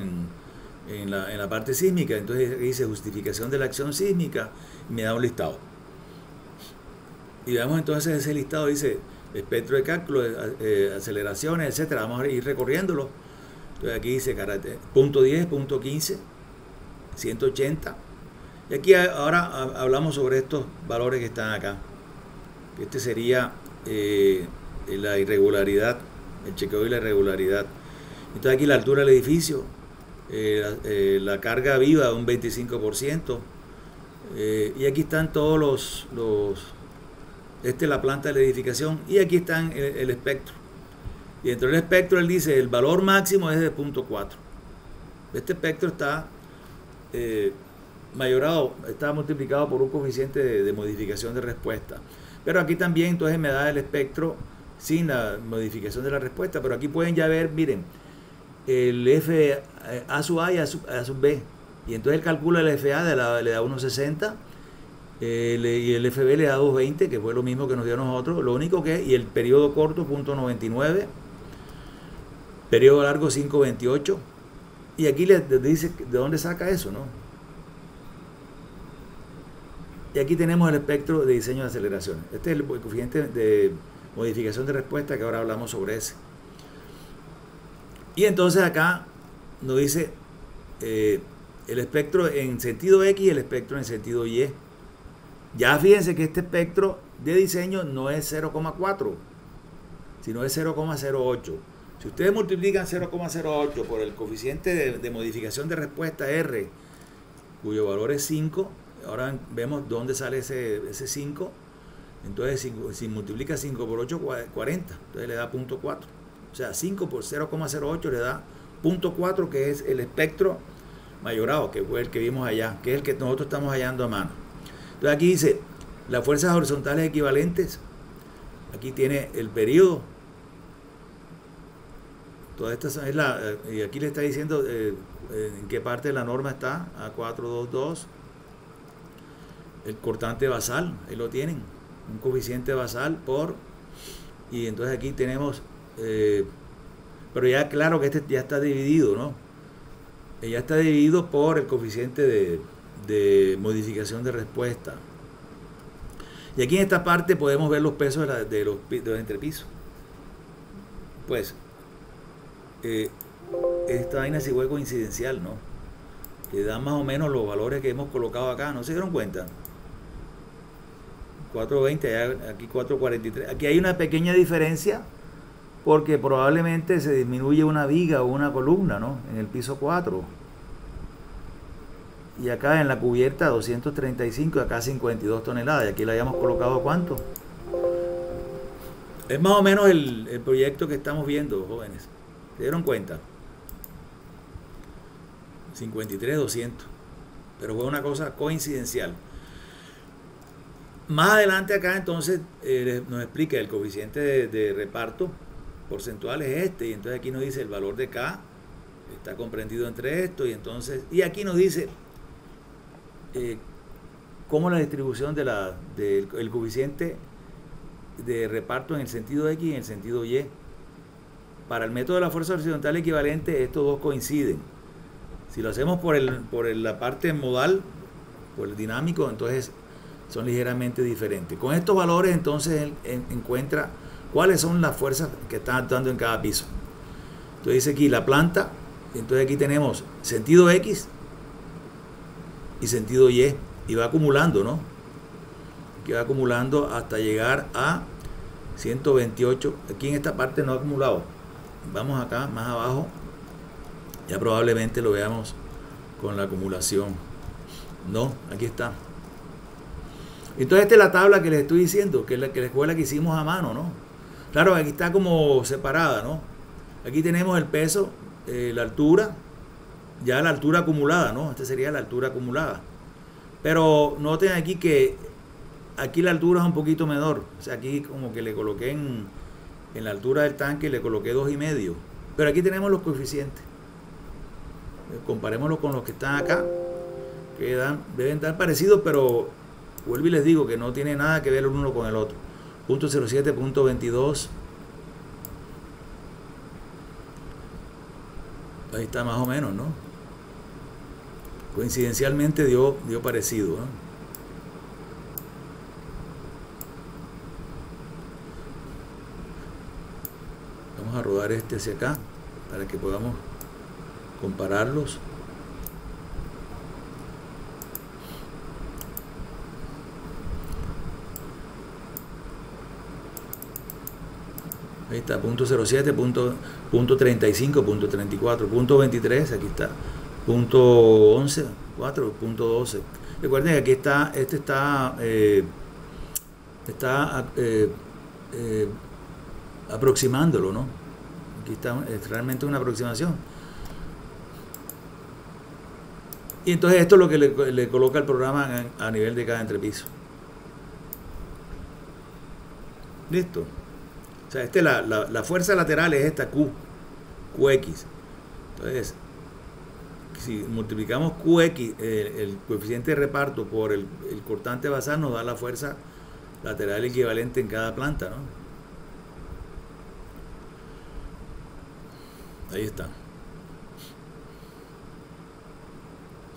en la parte sísmica. Entonces dice justificación de la acción sísmica y me da un listado. Y veamos entonces ese listado, dice espectro de cálculo, aceleraciones, etcétera. Vamos a ir recorriéndolo. Entonces aquí dice punto 10, punto 15, 180. Y aquí ahora hablamos sobre estos valores que están acá. Este sería la irregularidad, el chequeo y la irregularidad. Entonces aquí la altura del edificio, la carga viva de un 25%, y aquí están todos esta es la planta de la edificación, y aquí están el espectro. Y dentro del espectro él dice el valor máximo es de 0.4. Este espectro está mayorado, está multiplicado por un coeficiente de modificación de respuesta. Pero aquí también entonces me da el espectro sin la modificación de la respuesta, pero aquí pueden ya ver, miren, el F A sub A y A sub B, y entonces él calcula el FA, le da 1.60, y el FB le da 2.20, que fue lo mismo que nos dio a nosotros, lo único que, y el periodo corto 0.99, periodo largo 5.28, y aquí le dice de dónde saca eso, ¿no? Y aquí tenemos el espectro de diseño de aceleración. Este es el coeficiente de modificación de respuesta, que ahora hablamos sobre ese. Y entonces acá nos dice el espectro en sentido X y el espectro en sentido Y. Ya fíjense que este espectro de diseño no es 0,4, sino es 0,08. Si ustedes multiplican 0,08 por el coeficiente de modificación de respuesta R, cuyo valor es 5, ahora vemos dónde sale ese 5. Entonces, si multiplica 5 por 8, 40. Entonces le da 0.4. O sea, 5 por 0,08 le da 0.4, que es el espectro mayorado, que fue el que vimos allá, que es el que nosotros estamos hallando a mano. Entonces aquí dice, las fuerzas horizontales equivalentes. Aquí tiene el periodo. Toda esta es y aquí le está diciendo en qué parte de la norma está, A422. El cortante basal, ahí lo tienen, un coeficiente basal por, y entonces aquí tenemos, pero ya claro que este ya está dividido, ¿no? Ya está dividido por el coeficiente de modificación de respuesta. Y aquí en esta parte podemos ver los pesos de los entrepisos. Pues, esta vaina sí fue coincidencial, ¿no? Que dan más o menos los valores que hemos colocado acá, ¿no se dieron cuenta? 4.20, aquí 4.43. Aquí hay una pequeña diferencia porque probablemente se disminuye una viga o una columna, ¿no? En el piso 4. Y acá en la cubierta 235, acá 52 toneladas. Y aquí le hayamos colocado ¿cuánto? Es más o menos el proyecto que estamos viendo, jóvenes. ¿Se dieron cuenta? 53.200. Pero fue una cosa coincidencial. Más adelante acá entonces nos explica el coeficiente de reparto porcentual es este, y entonces aquí nos dice el valor de K está comprendido entre esto, y entonces, y aquí nos dice cómo la distribución del coeficiente de reparto en el sentido X y en el sentido Y. Para el método de la fuerza horizontal equivalente, estos dos coinciden. Si lo hacemos por la parte modal, por el dinámico, entonces son ligeramente diferentes. Con estos valores entonces él encuentra cuáles son las fuerzas que están actuando en cada piso. Entonces dice aquí la planta, entonces aquí tenemos sentido X y sentido Y, y va acumulando, ¿no? Que va acumulando hasta llegar a 128. Aquí en esta parte no ha acumulado. Vamos acá más abajo, ya probablemente lo veamos con la acumulación. No, aquí está. Entonces esta es la tabla que les estoy diciendo, que es la escuela que hicimos a mano, ¿no? Claro, aquí está como separada, ¿no? Aquí tenemos el peso, la altura, ya la altura acumulada, ¿no? Esta sería la altura acumulada. Pero noten aquí que aquí la altura es un poquito menor. O sea, aquí como que le coloqué en la altura del tanque, le coloqué 2,5. Pero aquí tenemos los coeficientes. Comparémoslo con los que están acá, que deben dar parecidos, pero vuelvo y les digo que no tiene nada que ver el uno con el otro. Punto 07, punto 22. Ahí está más o menos, ¿no? Coincidencialmente dio parecido, ¿no? Vamos a rodar este hacia acá para que podamos compararlos. Ahí está, punto 07, punto 35, punto 34, punto 23, aquí está, punto 11, 4, punto 12. Recuerden que aquí está, este está aproximándolo, ¿no? Aquí está, es realmente una aproximación. Y entonces esto es lo que le coloca el programa a nivel de cada entrepiso. Listo. sea, la fuerza lateral es esta QX. Entonces, si multiplicamos QX, el coeficiente de reparto por el cortante basal, nos da la fuerza lateral equivalente en cada planta, ¿no? Ahí está.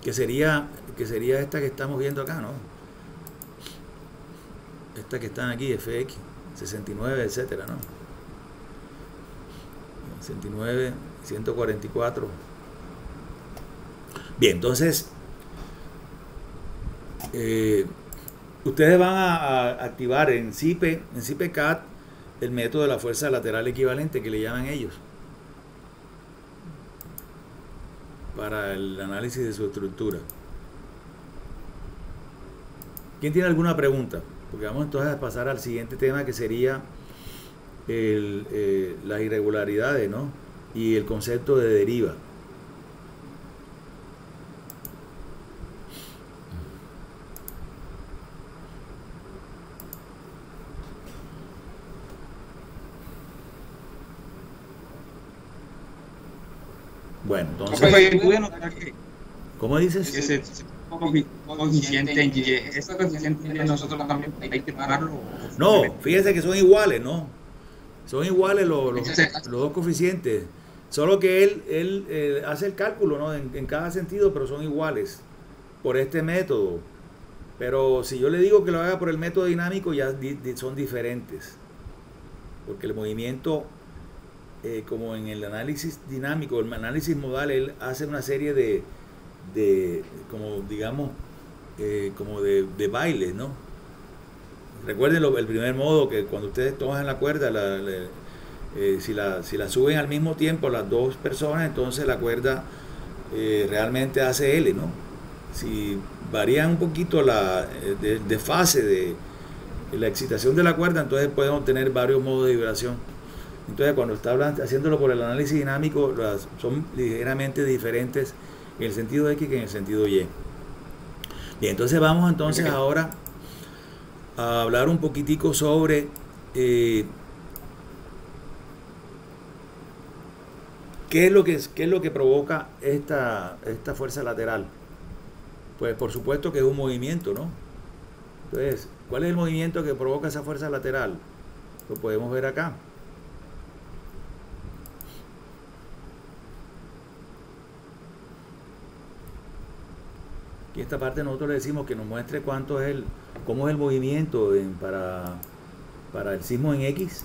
Que sería esta que estamos viendo acá, ¿no? Esta que están aquí, FX, 69, etcétera, ¿no? 69, 144. Bien, entonces, ustedes van a activar en CIPE-CAD el método de la fuerza lateral equivalente, que le llaman ellos, para el análisis de su estructura. ¿Quién tiene alguna pregunta? Porque vamos entonces a pasar al siguiente tema, que sería las irregularidades, ¿no? Y el concepto de deriva. Bueno, entonces, ¿cómo dices? Ese coeficiente en Y, ¿ese coeficiente en Y nosotros también hay que pararlo? No, fíjense que son iguales, ¿no? Son iguales los dos coeficientes. Solo que él hace el cálculo, ¿no? En cada sentido, pero son iguales por este método. Pero si yo le digo que lo haga por el método dinámico, ya son diferentes. Porque el movimiento, como en el análisis dinámico, el análisis modal, él hace una serie de como digamos, como de bailes, ¿no? Recuerden el primer modo, que cuando ustedes toman la cuerda, si la suben al mismo tiempo las dos personas, entonces la cuerda realmente hace L, ¿no? Si varían un poquito de fase de la excitación de la cuerda, entonces podemos tener varios modos de vibración. Entonces, cuando está haciéndolo por el análisis dinámico, son ligeramente diferentes en el sentido X que en el sentido Y. Bien, entonces vamos ahora a hablar un poquitico sobre qué es lo que provoca esta fuerza lateral. Pues por supuesto que es un movimiento, ¿no? Entonces, ¿cuál es el movimiento que provoca esa fuerza lateral? Lo podemos ver acá. Aquí esta parte nosotros le decimos que nos muestre cómo es el movimiento para el sismo en X.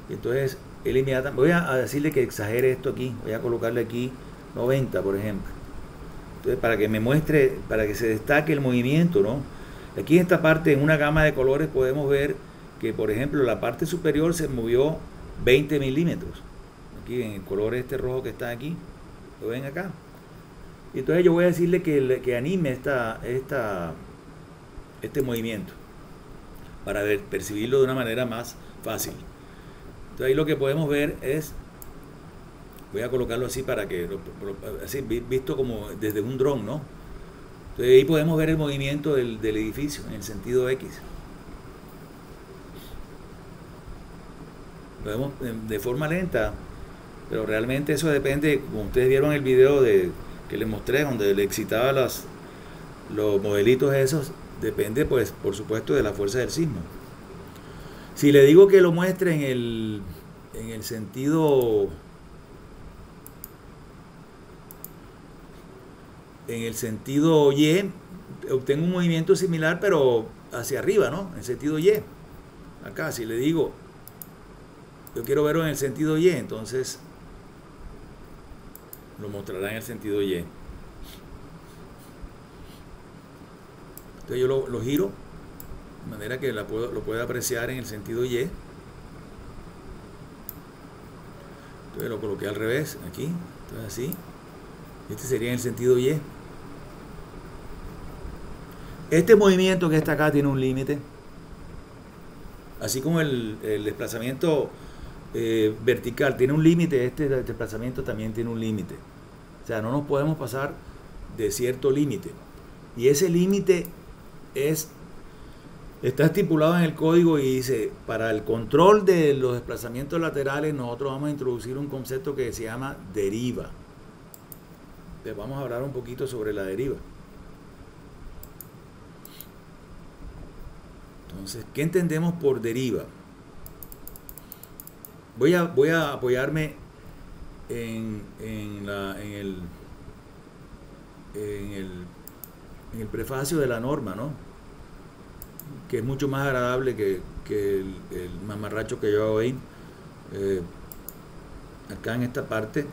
Entonces, él inmediatamente, voy a decirle que exagere esto aquí, voy a colocarle aquí 90, por ejemplo. Entonces, para que me muestre, para que se destaque el movimiento, ¿no? Aquí en esta parte, en una gama de colores, podemos ver que, por ejemplo, la parte superior se movió 20 milímetros. Aquí en el color este rojo que está aquí, ¿lo ven acá? Y entonces yo voy a decirle que anime este movimiento para percibirlo de una manera más fácil. Entonces ahí lo que podemos ver es, voy a colocarlo así para que, así visto como desde un dron, ¿no? Entonces ahí podemos ver el movimiento del edificio en el sentido X. Lo vemos de forma lenta, pero realmente eso depende, como ustedes vieron el video que les mostré, donde le excitaba los modelitos esos, depende, pues, por supuesto, de la fuerza del sismo. Si le digo que lo muestre en el sentido Y, obtengo un movimiento similar, pero hacia arriba, ¿no? En el sentido Y. Acá, si le digo, yo quiero verlo en el sentido Y, entonces lo mostrará en el sentido Y. Entonces yo lo giro de manera que lo pueda apreciar en el sentido Y. Entonces lo coloqué al revés, aquí, entonces así. Este sería en el sentido Y. Este movimiento que está acá tiene un límite, así como el desplazamiento vertical tiene un límite, este desplazamiento también tiene un límite. O sea, no nos podemos pasar de cierto límite. Y ese límite es Está estipulado en el código y dice, para el control de los desplazamientos laterales nosotros vamos a introducir un concepto que se llama deriva. Entonces vamos a hablar un poquito sobre la deriva. Entonces, ¿qué entendemos por deriva? Voy a apoyarme en el prefacio de la norma, ¿no? Que es mucho más agradable que el mamarracho que yo hago ahí, acá en esta parte.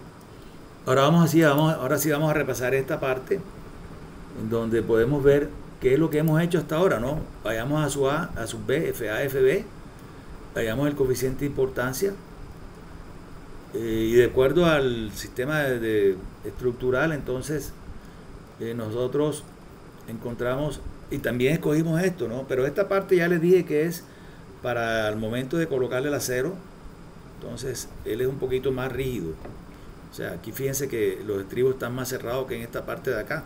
Ahora sí vamos a repasar esta parte, en donde podemos ver qué es lo que hemos hecho hasta ahora, ¿no? Vayamos a su A, a su B, FA, FB, vayamos el coeficiente de importancia, y de acuerdo al sistema estructural, entonces nosotros encontramos, y también escogimos esto, ¿no? Pero esta parte ya les dije que es para el momento de colocarle el acero, entonces él es un poquito más rígido. O sea, aquí fíjense que los estribos están más cerrados que en esta parte de acá.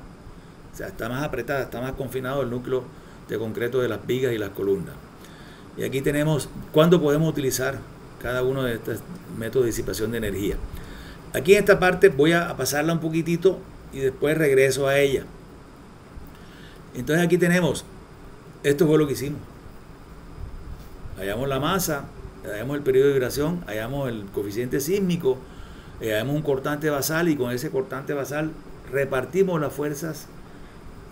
O sea, está más apretada, está más confinado el núcleo de concreto de las vigas y las columnas. Y aquí tenemos cuándo podemos utilizar cada uno de estos métodos de disipación de energía. Aquí en esta parte voy a pasarla un poquitito y después regreso a ella. Entonces aquí tenemos, esto fue lo que hicimos. Hallamos la masa, hallamos el periodo de vibración, hallamos el coeficiente sísmico, hallamos un cortante basal y con ese cortante basal repartimos las fuerzas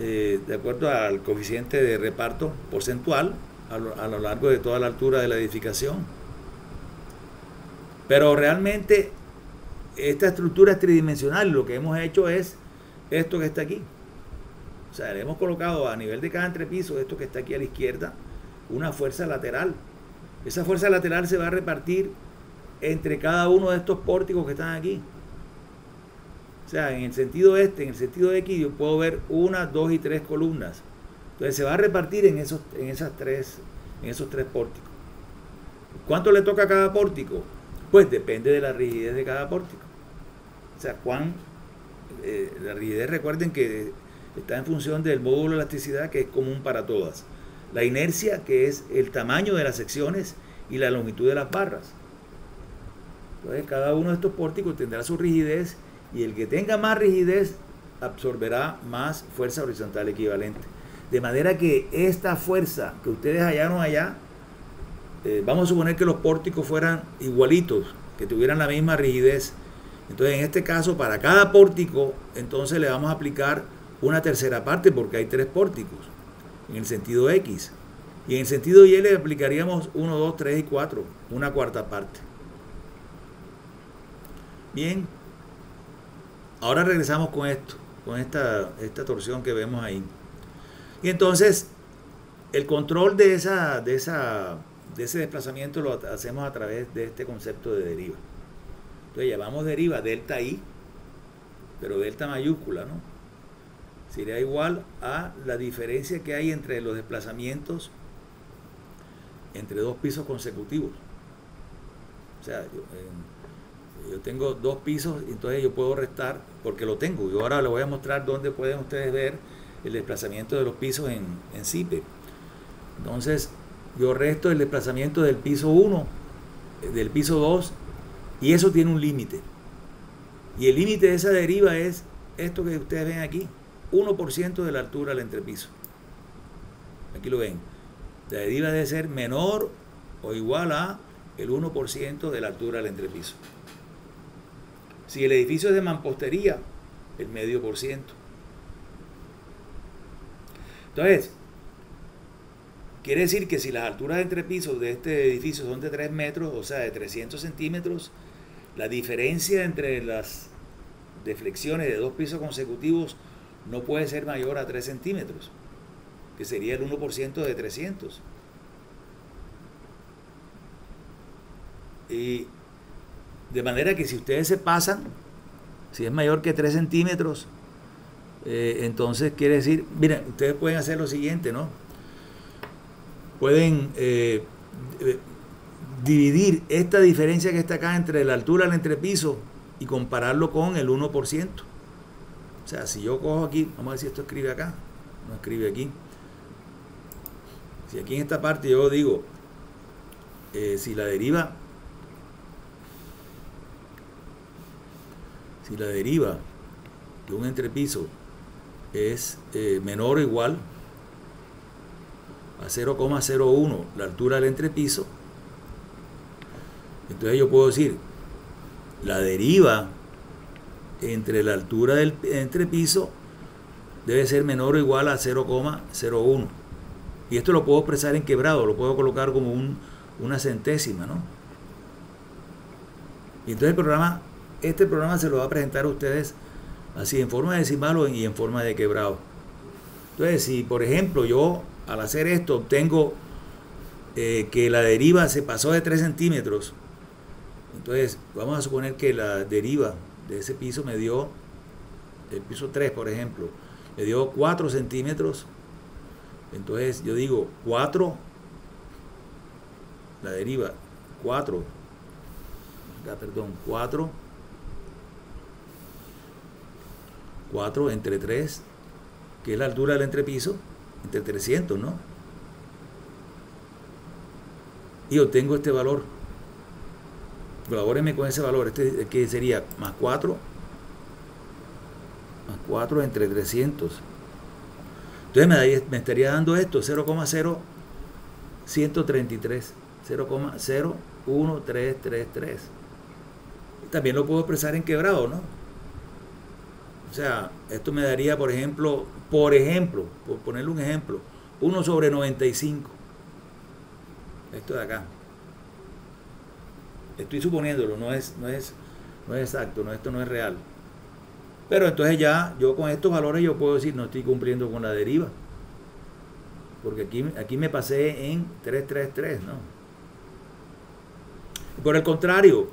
de acuerdo al coeficiente de reparto porcentual a lo largo de toda la altura de la edificación. Pero realmente esta estructura es tridimensional. Lo que hemos hecho es esto que está aquí. O sea, le hemos colocado a nivel de cada entrepiso, esto que está aquí a la izquierda, una fuerza lateral. Esa fuerza lateral se va a repartir entre cada uno de estos pórticos que están aquí. O sea, en el sentido en el sentido X, yo puedo ver 1, 2 y 3 columnas. Entonces se va a repartir en esos tres pórticos. ¿Cuánto le toca a cada pórtico? Pues depende de la rigidez de cada pórtico. O sea, la rigidez, recuerden que está en función del módulo de elasticidad, que es común para todas. La inercia, que es el tamaño de las secciones, y la longitud de las barras. Entonces cada uno de estos pórticos tendrá su rigidez, y el que tenga más rigidez absorberá más fuerza horizontal equivalente. De manera que esta fuerza que ustedes hallaron allá, vamos a suponer que los pórticos fueran igualitos, que tuvieran la misma rigidez. Entonces en este caso, para cada pórtico, entonces le vamos a aplicar una tercera parte, porque hay 3 pórticos en el sentido X, y en el sentido Y le aplicaríamos 1, 2, 3 y 4, una cuarta parte. Bien, ahora regresamos con esto, con esta torsión que vemos ahí. Y entonces el control de ese desplazamiento lo hacemos a través de este concepto de deriva. Entonces llamamos deriva delta I, pero delta mayúscula, ¿no? Sería igual a la diferencia que hay entre los desplazamientos entre 2 pisos consecutivos. O sea, yo tengo 2 pisos, entonces yo puedo restar, porque lo tengo. Yo ahora les voy a mostrar dónde pueden ustedes ver el desplazamiento de los pisos en CIPE. Entonces, yo resto el desplazamiento del piso 1, del piso 2, y eso tiene un límite. Y el límite de esa deriva es esto que ustedes ven aquí, 1% de la altura del entrepiso. Aquí lo ven. La deriva debe ser menor o igual a el 1% de la altura del entrepiso. Si el edificio es de mampostería, el 0,5%. Entonces, quiere decir que si las alturas de entrepisos de este edificio son de 3 metros, o sea, de 300 centímetros, la diferencia entre las deflexiones de 2 pisos consecutivos no puede ser mayor a 3 centímetros, que sería el 1% de 300. Y de manera que si ustedes se pasan, si es mayor que 3 centímetros, entonces quiere decir, miren, ustedes pueden hacer lo siguiente, ¿no? Pueden dividir esta diferencia que está acá entre la altura del entrepiso y compararlo con el 1%. O sea, si yo cojo aquí, vamos a ver si esto escribe acá, no escribe aquí. Si aquí en esta parte yo digo, si la deriva de un entrepiso es menor o igual a 0,01 la altura del entrepiso, entonces yo puedo decir la deriva entre la altura del entrepiso debe ser menor o igual a 0,01. Y esto lo puedo expresar en quebrado, lo puedo colocar como una centésima, ¿no? Y entonces este programa se lo va a presentar a ustedes así en forma decimal y en forma de quebrado. Entonces, si por ejemplo yo al hacer esto obtengo que la deriva se pasó de 3 centímetros, entonces vamos a suponer que la deriva de ese piso me dio, el piso 3 por ejemplo, me dio 4 centímetros. Entonces yo digo 4, la deriva 4 entre 3, que es la altura del entrepiso, entre 300, ¿no? Y obtengo este valor. Colabórenme con ese valor, que sería más 4 entre 300. Entonces me estaría dando esto, 0,0133, 0,01333. También lo puedo expresar en quebrado, ¿no? O sea, esto me daría, por ejemplo, por ponerle un ejemplo, 1 sobre 95. Esto de acá. Estoy suponiéndolo, no es exacto, esto no es real. Pero entonces ya yo con estos valores yo puedo decir no estoy cumpliendo con la deriva. Porque aquí me pasé en 333, ¿no? Por el contrario,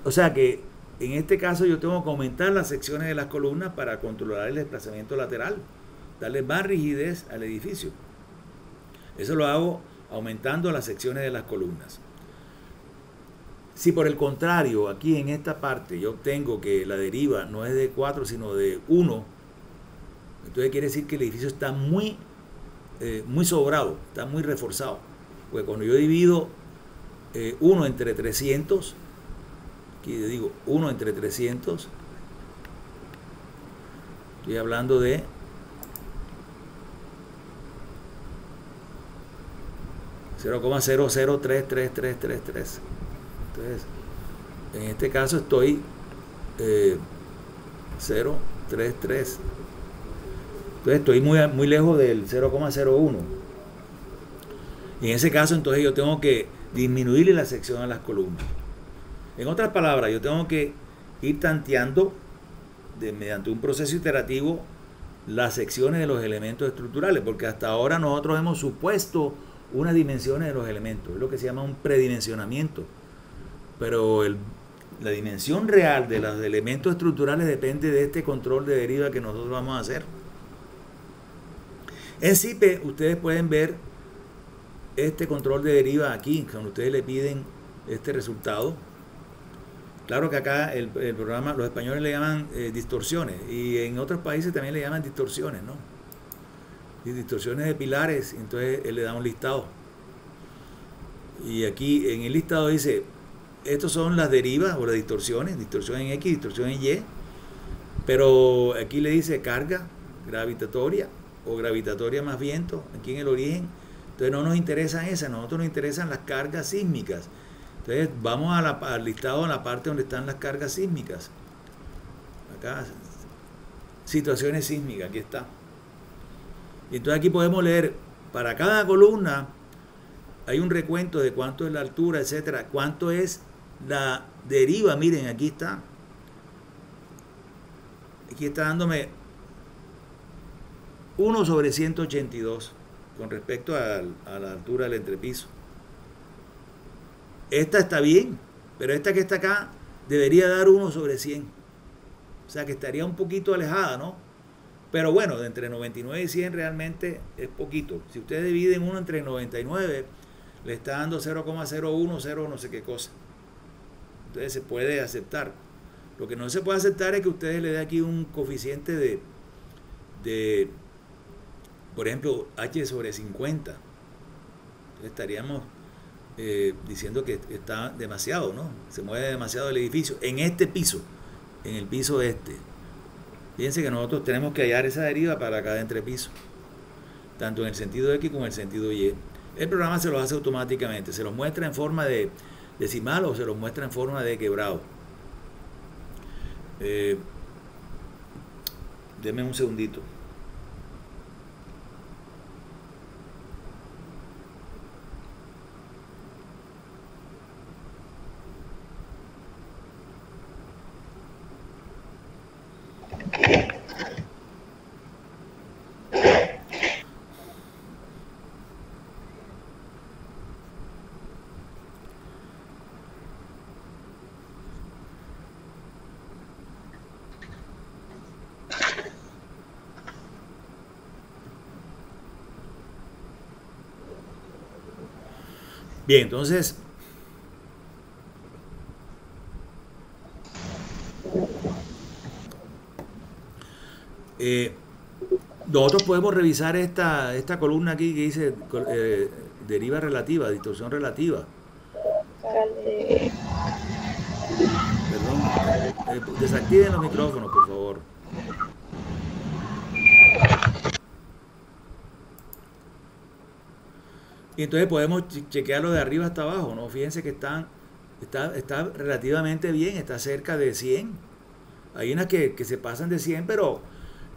o sea que en este caso yo tengo que aumentar las secciones de las columnas para controlar el desplazamiento lateral, darle más rigidez al edificio. Eso lo hago aumentando las secciones de las columnas. Si por el contrario, aquí en esta parte yo obtengo que la deriva no es de 4 sino de 1, entonces quiere decir que el edificio está muy sobrado, está muy reforzado. Pues cuando yo divido 1 entre 300, aquí digo 1 entre 300, estoy hablando de 0,003333. Entonces, en este caso estoy 0,33. Entonces estoy muy lejos del 0,01. Y en ese caso entonces yo tengo que disminuirle la sección a las columnas. En otras palabras, yo tengo que ir tanteando mediante un proceso iterativo las secciones de los elementos estructurales, porque hasta ahora nosotros hemos supuesto unas dimensiones de los elementos, es lo que se llama un predimensionamiento. Pero la dimensión real de los elementos estructurales depende de este control de deriva que nosotros vamos a hacer. En CIPE ustedes pueden ver este control de deriva aquí, cuando ustedes le piden este resultado. Claro que acá el programa, los españoles le llaman distorsiones, y en otros países también le llaman distorsiones, ¿no? Y distorsiones de pilares, entonces él le da un listado. Y aquí en el listado dice, estos son las derivas o las distorsiones, distorsión en X, distorsión en Y, pero aquí le dice carga gravitatoria o gravitatoria más viento, aquí en el origen. Entonces no nos interesan esas, nosotros nos interesan las cargas sísmicas. Entonces vamos al listado en la parte donde están las cargas sísmicas. Acá, situaciones sísmicas, aquí está. Y entonces aquí podemos leer, para cada columna hay un recuento de cuánto es la altura, etcétera, cuánto es la deriva. Miren, aquí está dándome 1 sobre 182 con respecto a la altura del entrepiso. Esta está bien, pero esta que está acá debería dar 1 sobre 100. O sea que estaría un poquito alejada, ¿no? Pero bueno, de entre 99 y 100 realmente es poquito. Si ustedes dividen 1 entre 99, le está dando 0,010 no sé qué cosa. Entonces se puede aceptar. Lo que no se puede aceptar es que ustedes le den aquí un coeficiente de por ejemplo, H sobre 50. Estaríamos diciendo que está demasiado, ¿no? Se mueve demasiado el edificio en este piso, en el piso este. Fíjense que nosotros tenemos que hallar esa deriva para cada entrepiso, tanto en el sentido X como en el sentido Y. El programa se lo hace automáticamente, se los muestra en forma de decimal o se los muestra en forma de quebrado. Denme un segundito. Bien, entonces, nosotros podemos revisar esta columna aquí que dice deriva relativa, distorsión relativa. Perdón, desactiven los micrófonos, por favor. Y entonces podemos chequearlo de arriba hasta abajo, ¿no? Fíjense que está relativamente bien, está cerca de 100. Hay unas que se pasan de 100, pero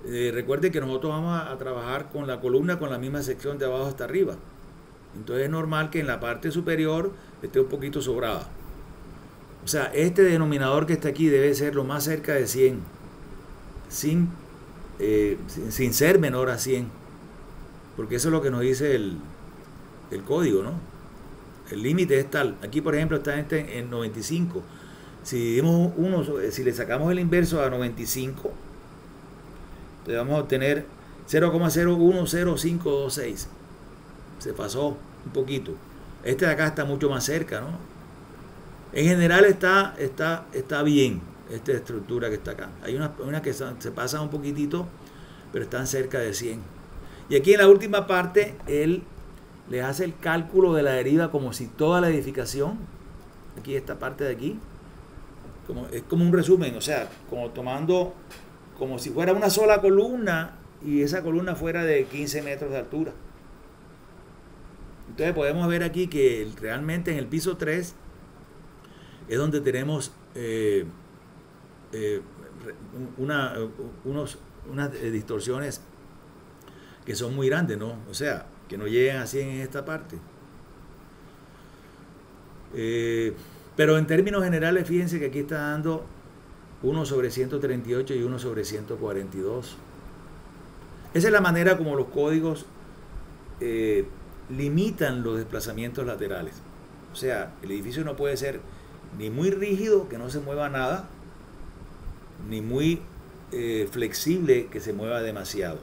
recuerden que nosotros vamos a trabajar con la columna con la misma sección de abajo hasta arriba. Entonces es normal que en la parte superior esté un poquito sobrada. O sea, este denominador que está aquí debe ser lo más cerca de 100, sin ser menor a 100. Porque eso es lo que nos dice el código, ¿no? El límite es tal. Aquí, por ejemplo, está en 95. Si le sacamos el inverso a 95, entonces vamos a obtener 0,010526. Se pasó un poquito. Este de acá está mucho más cerca, ¿no? En general está bien esta estructura que está acá. Hay unas que se pasan un poquitito, pero están cerca de 100. Y aquí en la última parte, él les hace el cálculo de la deriva como si toda la edificación, aquí esta parte de aquí, es como un resumen, o sea, como tomando, como si fuera una sola columna y esa columna fuera de 15 metros de altura. Entonces podemos ver aquí que realmente en el piso 3 es donde tenemos unas distorsiones que son muy grandes, ¿no? O sea, que no lleguen así en esta parte. Pero en términos generales, fíjense que aquí está dando 1 sobre 138 y 1 sobre 142. Esa es la manera como los códigos limitan los desplazamientos laterales. O sea, el edificio no puede ser ni muy rígido, que no se mueva nada, ni muy flexible, que se mueva demasiado.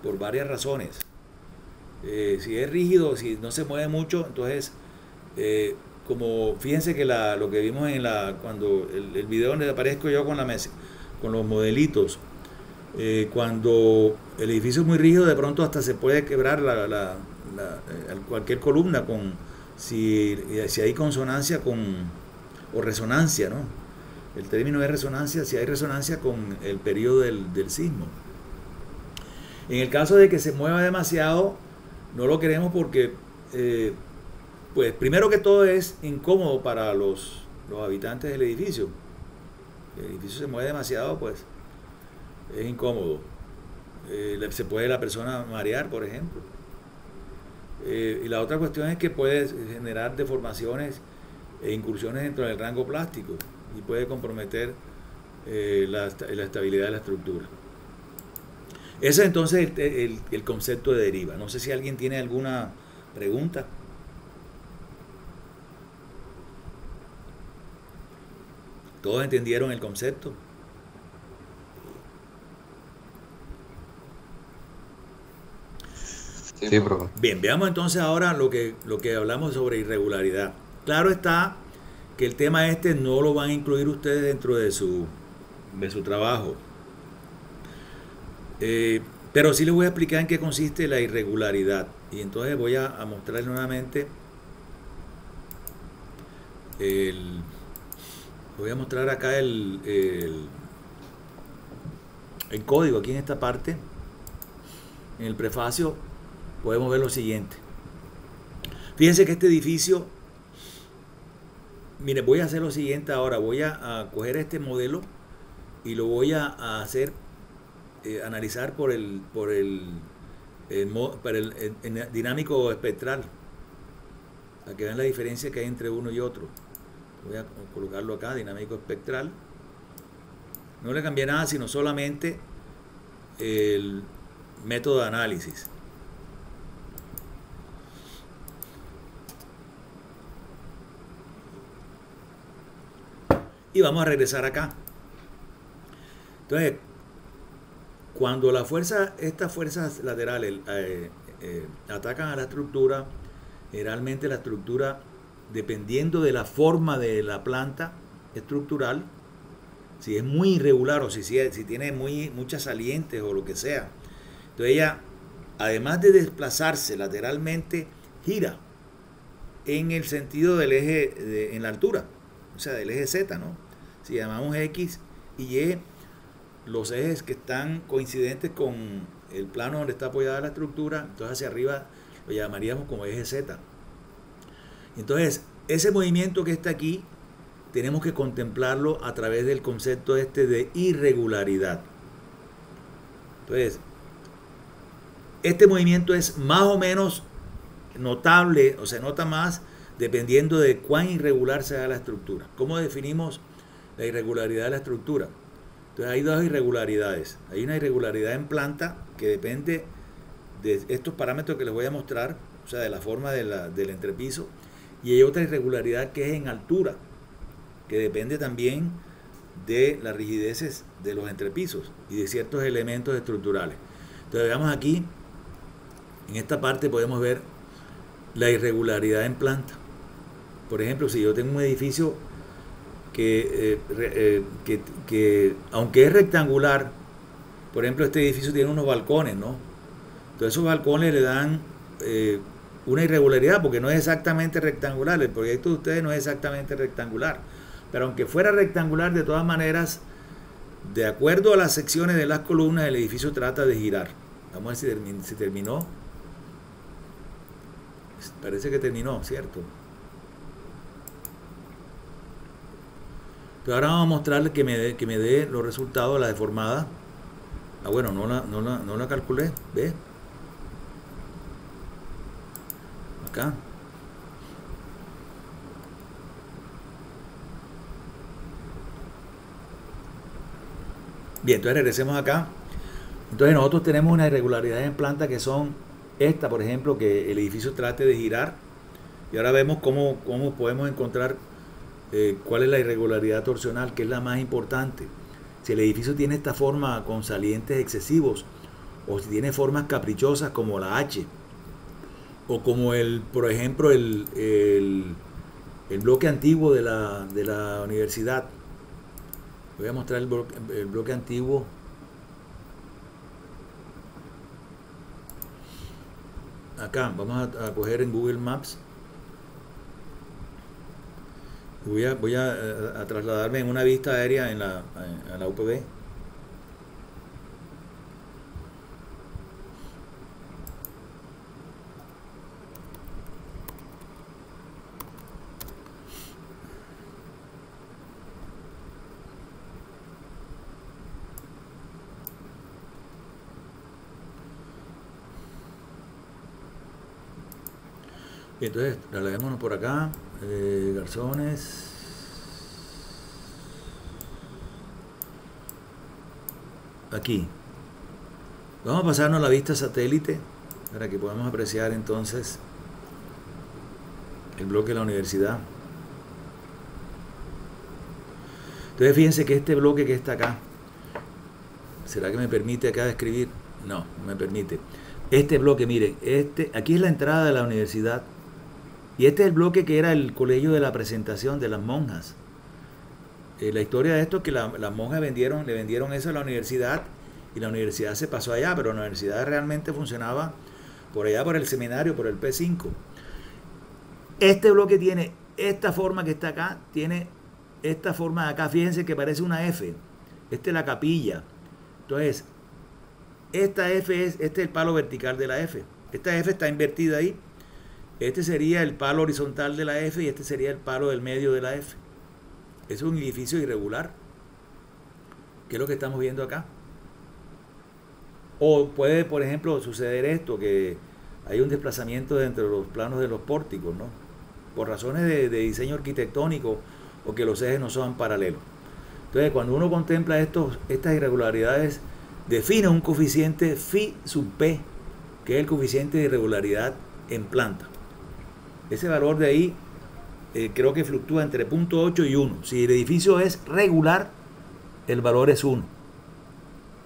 Por varias razones. Si es rígido, si no se mueve mucho, entonces, como fíjense que lo que vimos cuando el video donde aparezco yo con la mesa, con los modelitos, cuando el edificio es muy rígido, de pronto hasta se puede quebrar cualquier columna si hay consonancia o resonancia, ¿no? El término es resonancia, si hay resonancia con el periodo del sismo. En el caso de que se mueva demasiado, no lo queremos porque, pues primero que todo es incómodo para los habitantes del edificio. El edificio se mueve demasiado, pues es incómodo. Se puede la persona marear, por ejemplo. Y la otra cuestión es que puede generar deformaciones e incursiones dentro del rango plástico y puede comprometer la estabilidad de la estructura. Ese es entonces el concepto de deriva. No sé si alguien tiene alguna pregunta. ¿Todos entendieron el concepto? Sí, profe. Bien, veamos entonces ahora lo que hablamos sobre irregularidad. Claro está que el tema este no lo van a incluir ustedes dentro de su trabajo. Pero sí les voy a explicar en qué consiste la irregularidad. Y entonces voy a mostrarles nuevamente voy a mostrar acá el código aquí en esta parte. En el prefacio podemos ver lo siguiente. Fíjense que este edificio, mire, voy a hacer lo siguiente ahora. Voy a coger este modelo y lo voy a hacer, analizar por el dinámico espectral, para que vean la diferencia que hay entre uno y otro. Voy a colocarlo acá, dinámico espectral. No le cambié nada, sino solamente el método de análisis. Y vamos a regresar acá. Entonces, cuando estas fuerzas laterales atacan a la estructura, generalmente la estructura, dependiendo de la forma de la planta estructural, si es muy irregular o si tiene muchas salientes o lo que sea, entonces ella, además de desplazarse lateralmente, gira en el sentido del eje, en la altura, o sea, del eje Z, ¿no? Si llamamos X y Y, los ejes que están coincidentes con el plano donde está apoyada la estructura, entonces hacia arriba lo llamaríamos como eje Z. Entonces, ese movimiento que está aquí, tenemos que contemplarlo a través del concepto de irregularidad. Entonces, este movimiento es más o menos notable, o se nota más dependiendo de cuán irregular sea la estructura. ¿Cómo definimos la irregularidad de la estructura? Entonces hay dos irregularidades. Hay una irregularidad en planta que depende de estos parámetros que les voy a mostrar, o sea, de la forma del entrepiso, y hay otra irregularidad que es en altura, que depende también de las rigideces de los entrepisos y de ciertos elementos estructurales. Entonces veamos aquí, en esta parte podemos ver la irregularidad en planta. Por ejemplo, si yo tengo un edificio que aunque es rectangular, por ejemplo, este edificio tiene unos balcones, ¿no? Entonces esos balcones le dan una irregularidad porque no es exactamente rectangular. El proyecto de ustedes no es exactamente rectangular, pero aunque fuera rectangular, de todas maneras, de acuerdo a las secciones de las columnas, el edificio trata de girar. Vamos a ver si terminó. Parece que terminó, ¿cierto? Entonces ahora vamos a mostrarle que me dé los resultados de la deformada. Ah, bueno, no la calculé, ¿ves? Acá. Bien, entonces regresemos acá. Entonces nosotros tenemos una irregularidad en planta que son esta, por ejemplo, que el edificio trate de girar. Y ahora vemos cómo podemos encontrar cuál es la irregularidad torsional, que es la más importante. Si el edificio tiene esta forma con salientes excesivos, o si tiene formas caprichosas como la H, o como por ejemplo el bloque antiguo de la universidad. Voy a mostrar el bloque antiguo. Acá vamos a coger en Google Maps. Voy a trasladarme en una vista aérea en la UPB. Y entonces trasladémonos por acá, Garzones. Aquí. Vamos a pasarnos a la vista satélite para que podamos apreciar entonces el bloque de la universidad. Entonces fíjense que este bloque que está acá, ¿será que me permite acá escribir? No, no me permite. Este bloque, miren, aquí es la entrada de la universidad. Y este es el bloque que era el colegio de la presentación de las monjas. La historia de esto es que las monjas le vendieron eso a la universidad y la universidad se pasó allá, pero la universidad realmente funcionaba por allá, por el seminario, por el P5. Este bloque tiene esta forma que está acá, tiene esta forma de acá, fíjense que parece una F. Esta es la capilla. Entonces, esta F este es el palo vertical de la F. Esta F está invertida ahí. Este sería el palo horizontal de la F y este sería el palo del medio de la F. Es un edificio irregular, que es lo que estamos viendo acá. O puede, por ejemplo, suceder esto, que hay un desplazamiento entre los planos de los pórticos, ¿no? Por razones de diseño arquitectónico o que los ejes no son paralelos. Entonces, cuando uno contempla estas irregularidades, define un coeficiente phi sub p, que es el coeficiente de irregularidad en planta. Ese valor de ahí creo que fluctúa entre 0.8 y 1. Si el edificio es regular, el valor es 1.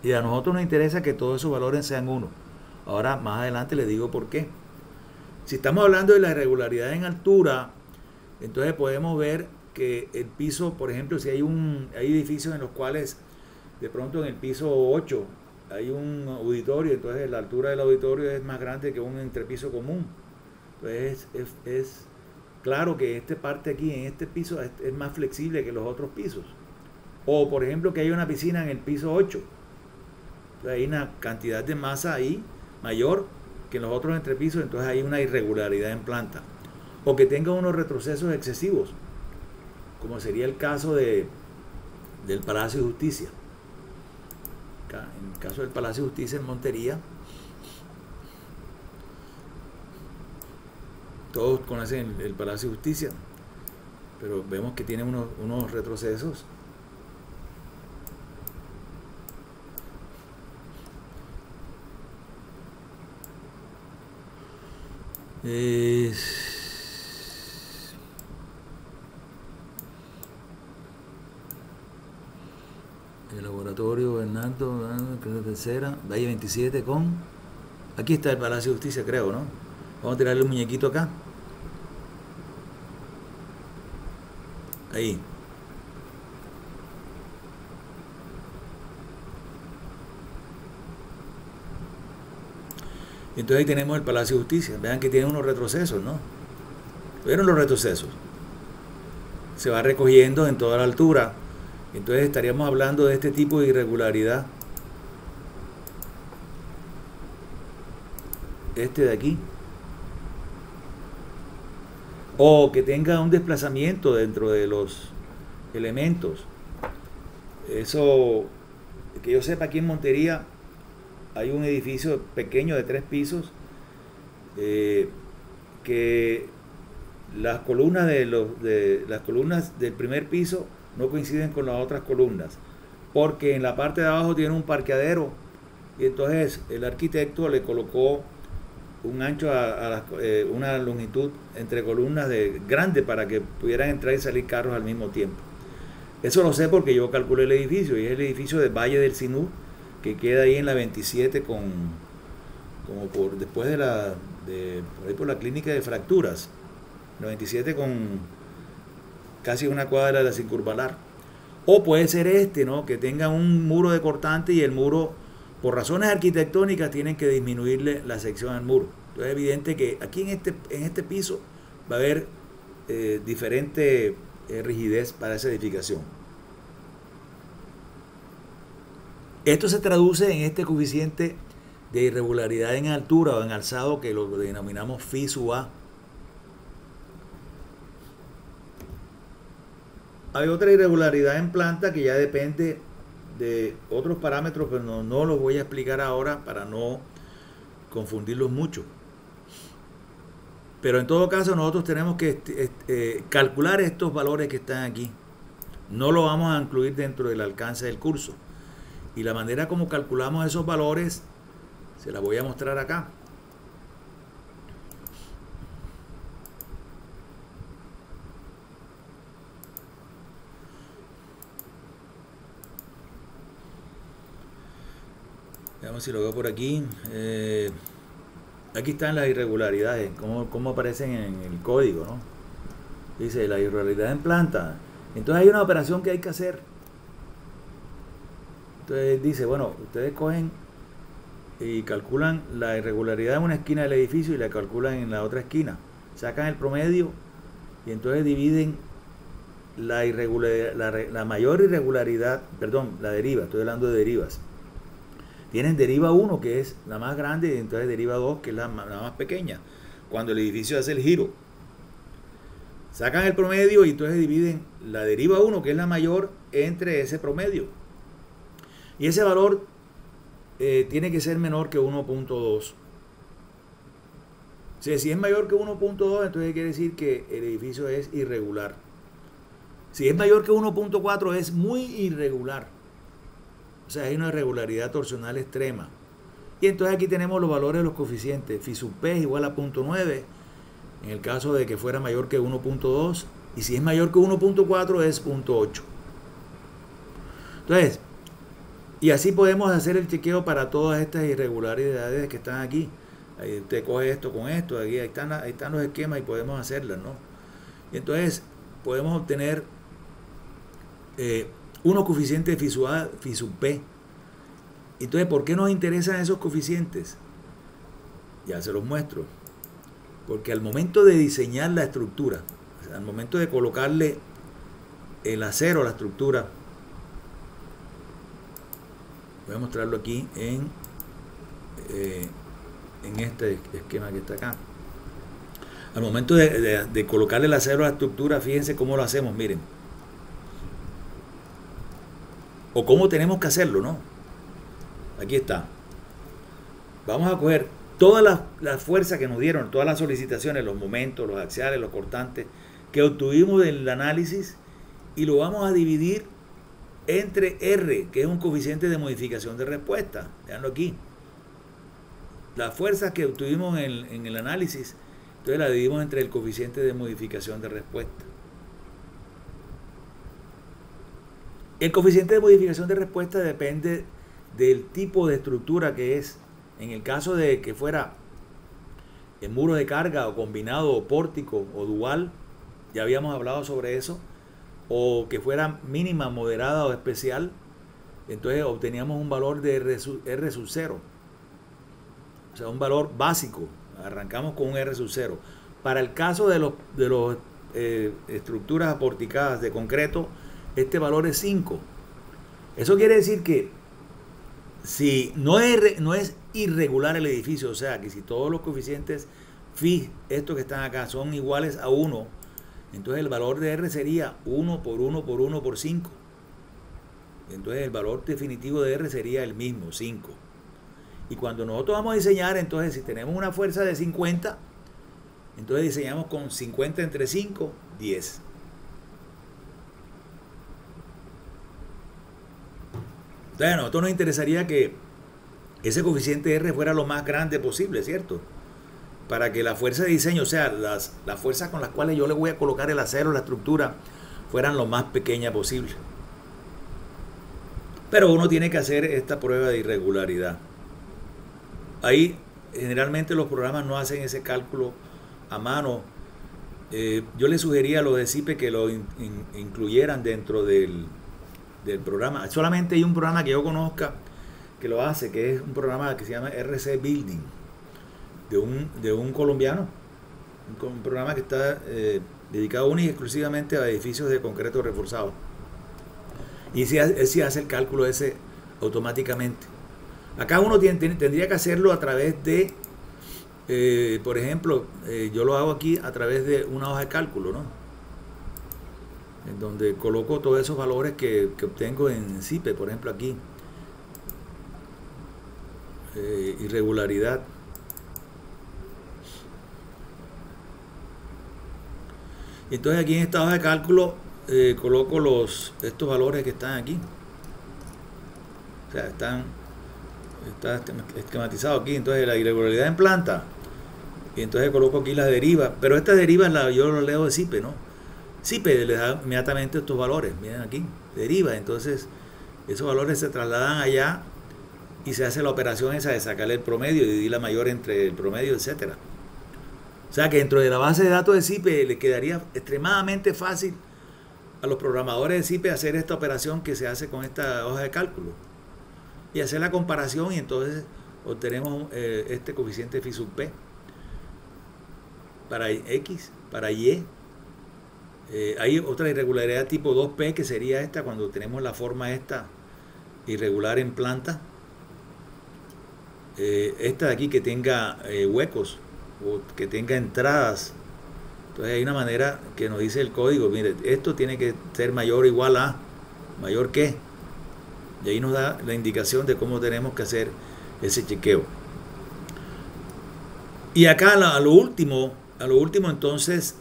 Y a nosotros nos interesa que todos esos valores sean 1. Ahora, más adelante les digo por qué. Si estamos hablando de la irregularidad en altura, entonces podemos ver que el piso, por ejemplo, si hay edificios en los cuales de pronto en el piso 8 hay un auditorio, entonces la altura del auditorio es más grande que un entrepiso común. Entonces es claro que esta parte aquí en este piso es más flexible que los otros pisos. O por ejemplo que hay una piscina en el piso 8. Entonces hay una cantidad de masa ahí mayor que en los otros entrepisos, entonces hay una irregularidad en planta. O que tenga unos retrocesos excesivos, como sería el caso del Palacio de Justicia. En el caso del Palacio de Justicia en Montería, todos conocen el Palacio de Justicia, pero vemos que tiene unos retrocesos. El laboratorio Bernardo, que es la tercera, Valle 27 con... Aquí está el Palacio de Justicia, creo, ¿no? Vamos a tirarle un muñequito acá. Ahí. Entonces ahí tenemos el Palacio de Justicia. Vean que tiene unos retrocesos, ¿no? ¿Vieron los retrocesos? Se va recogiendo en toda la altura. Entonces estaríamos hablando de este tipo de irregularidad. Este de aquí. O que tenga un desplazamiento dentro de los elementos. Eso, que yo sepa, aquí en Montería hay un edificio pequeño de 3 pisos que las columnas las columnas del primer piso no coinciden con las otras columnas, porque en la parte de abajo tiene un parqueadero y entonces el arquitecto le colocó un ancho una longitud entre columnas grande para que pudieran entrar y salir carros al mismo tiempo. Eso lo sé porque yo calculé el edificio y es el edificio de Valle del Sinú, que queda ahí en la 27 como después por ahí por la clínica de fracturas, la 27 con casi una cuadra de la circunvalar. O puede ser ¿no? Que tenga un muro de cortante y el muro, por razones arquitectónicas, tienen que disminuirle la sección al muro. Entonces es evidente que aquí en este piso va a haber diferente rigidez para esa edificación. Esto se traduce en este coeficiente de irregularidad en altura o en alzado que lo denominamos phi sub a. Hay otra irregularidad en planta que ya depende de otros parámetros, pero no los voy a explicar ahora para no confundirlos mucho. Pero en todo caso nosotros tenemos que calcular estos valores que están aquí. No lo vamos a incluir dentro del alcance del curso. Y la manera como calculamos esos valores se la voy a mostrar acá. Veamos si lo veo por aquí. Aquí están las irregularidades, cómo aparecen en el código, ¿no? Dice la irregularidad en planta. Entonces hay una operación que hay que hacer. Entonces dice, bueno, ustedes cogen y calculan la irregularidad en una esquina del edificio y la calculan en la otra esquina. Sacan el promedio y entonces dividen la mayor irregularidad, perdón, la deriva, estoy hablando de derivas. Tienen deriva 1, que es la más grande, y entonces deriva 2, que es la más pequeña, cuando el edificio hace el giro. Sacan el promedio y entonces dividen la deriva 1, que es la mayor, entre ese promedio. Y ese valor tiene que ser menor que 1.2. O sea, si es mayor que 1.2, entonces quiere decir que el edificio es irregular. Si es mayor que 1.4, es muy irregular. O sea, hay una irregularidad torsional extrema. Y entonces aquí tenemos los valores de los coeficientes. Phi sub p es igual a 0.9 en el caso de que fuera mayor que 1.2. Y si es mayor que 1.4 es 0.8. Entonces, y así podemos hacer el chequeo para todas estas irregularidades que están aquí. Ahí usted coge esto con esto, ahí están los esquemas y podemos hacerlas, ¿no? Y entonces podemos obtener unos coeficientes de phi sub p. Entonces, ¿por qué nos interesan esos coeficientes? Ya se los muestro. Porque al momento de diseñar la estructura, o sea, al momento de colocarle el acero a la estructura, voy a mostrarlo aquí en este esquema que está acá. Al momento de colocarle el acero a la estructura, fíjense cómo lo hacemos, miren. O cómo tenemos que hacerlo, ¿no? Aquí está. Vamos a coger todas las fuerzas que nos dieron, todas las solicitaciones, los momentos, los axiales, los cortantes, que obtuvimos del análisis, y lo vamos a dividir entre R, que es un coeficiente de modificación de respuesta. Veanlo aquí. Las fuerzas que obtuvimos en el análisis, entonces las dividimos entre el coeficiente de modificación de respuesta. El coeficiente de modificación de respuesta depende del tipo de estructura que es. En el caso de que fuera en muro de carga o combinado o pórtico o dual, ya habíamos hablado sobre eso, o que fuera mínima, moderada o especial, entonces obteníamos un valor de R sub 0. O sea, un valor básico. Arrancamos con un R sub 0. Para el caso de los estructuras aporticadas de concreto, este valor es 5. Eso quiere decir que si no es irregular el edificio, o sea, que si todos los coeficientes phi, estos que están acá, son iguales a 1, entonces el valor de R sería 1 por 1 por 1 por 5. Entonces el valor definitivo de R sería el mismo, 5. Y cuando nosotros vamos a diseñar, entonces si tenemos una fuerza de 50, entonces diseñamos con 50 entre 5, 10. Entonces a nosotros nos interesaría que ese coeficiente R fuera lo más grande posible, ¿cierto? Para que la fuerza de diseño, o sea, las fuerzas con las cuales yo le voy a colocar el acero, la estructura, fueran lo más pequeña posible. Pero uno tiene que hacer esta prueba de irregularidad. Ahí generalmente los programas no hacen ese cálculo a mano. Yo le sugería a los de CIPE que lo incluyeran dentro del programa. Solamente hay un programa que yo conozca que lo hace, que es un programa que se llama RC Building, de un colombiano, un programa que está dedicado única y exclusivamente a edificios de concreto reforzado. Y él sí hace el cálculo ese automáticamente. Acá uno tendría que hacerlo a través de, por ejemplo, yo lo hago aquí a través de una hoja de cálculo, ¿no? En donde coloco todos esos valores que obtengo en CIPE, por ejemplo aquí. Irregularidad. Y entonces aquí en esta hoja de cálculo coloco estos valores que están aquí. O sea, está esquematizado aquí. Entonces la irregularidad en planta. Y entonces coloco aquí las derivas. Pero estas derivas yo lo leo de CIPE, ¿no? CIPE le da inmediatamente estos valores. Miren aquí, deriva. Entonces esos valores se trasladan allá y se hace la operación esa de sacarle el promedio y dividir la mayor entre el promedio, etcétera. O sea que dentro de la base de datos de CIPE le quedaría extremadamente fácil a los programadores de CIPE hacer esta operación que se hace con esta hoja de cálculo. y hacer la comparación, y entonces obtenemos este coeficiente phi sub p para X, para Y. Hay otra irregularidad tipo 2P, que sería esta, cuando tenemos la forma esta irregular en planta. Esta de aquí que tenga huecos o que tenga entradas. Entonces hay una manera que nos dice el código, mire, esto tiene que ser mayor o igual a, mayor que. Y ahí nos da la indicación de cómo tenemos que hacer ese chequeo. Y acá a lo último entonces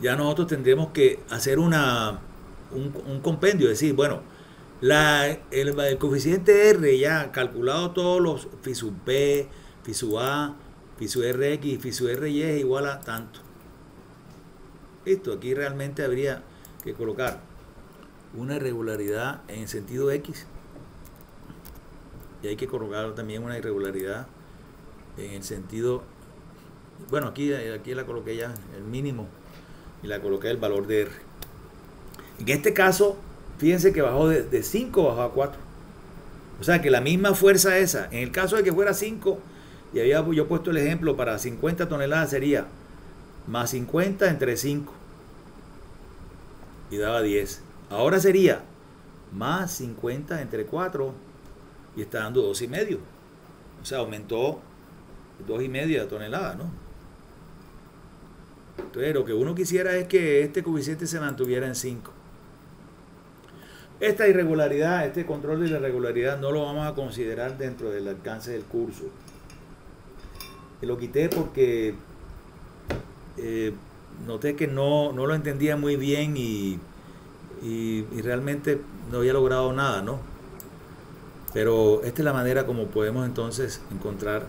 ya nosotros tendremos que hacer un compendio, es decir, bueno, el coeficiente R ya calculado todos los phi sub P, phi sub A, phi sub RX y phi sub RY es igual a tanto. Listo, aquí realmente habría que colocar una irregularidad en el sentido X, y hay que colocar también una irregularidad en el sentido, bueno, aquí la coloqué ya, el mínimo, y la coloqué el valor de R. En este caso, fíjense que bajó de 5 bajó a 4. O sea que la misma fuerza esa, en el caso de que fuera 5, y había yo puesto el ejemplo para 50 toneladas, sería más 50 entre 5, y daba 10. Ahora sería más 50 entre 4, y está dando 2,5. O sea, aumentó 2,5 toneladas, ¿no? Entonces lo que uno quisiera es que este coeficiente se mantuviera en 5. Esta irregularidad, este control de la irregularidad no lo vamos a considerar dentro del alcance del curso. Lo quité porque noté que no lo entendía muy bien y realmente no había logrado nada, ¿no? Pero esta es la manera como podemos entonces encontrar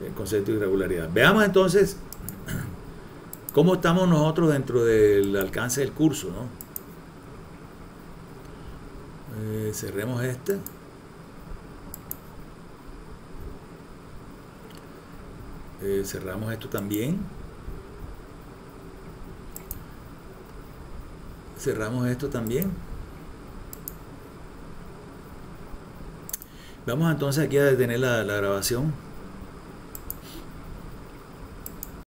el concepto de irregularidad. Veamos entonces cómo estamos nosotros dentro del alcance del curso, ¿no? Cerremos este. Cerramos esto también. Cerramos esto también. Vamos entonces aquí a detener la grabación.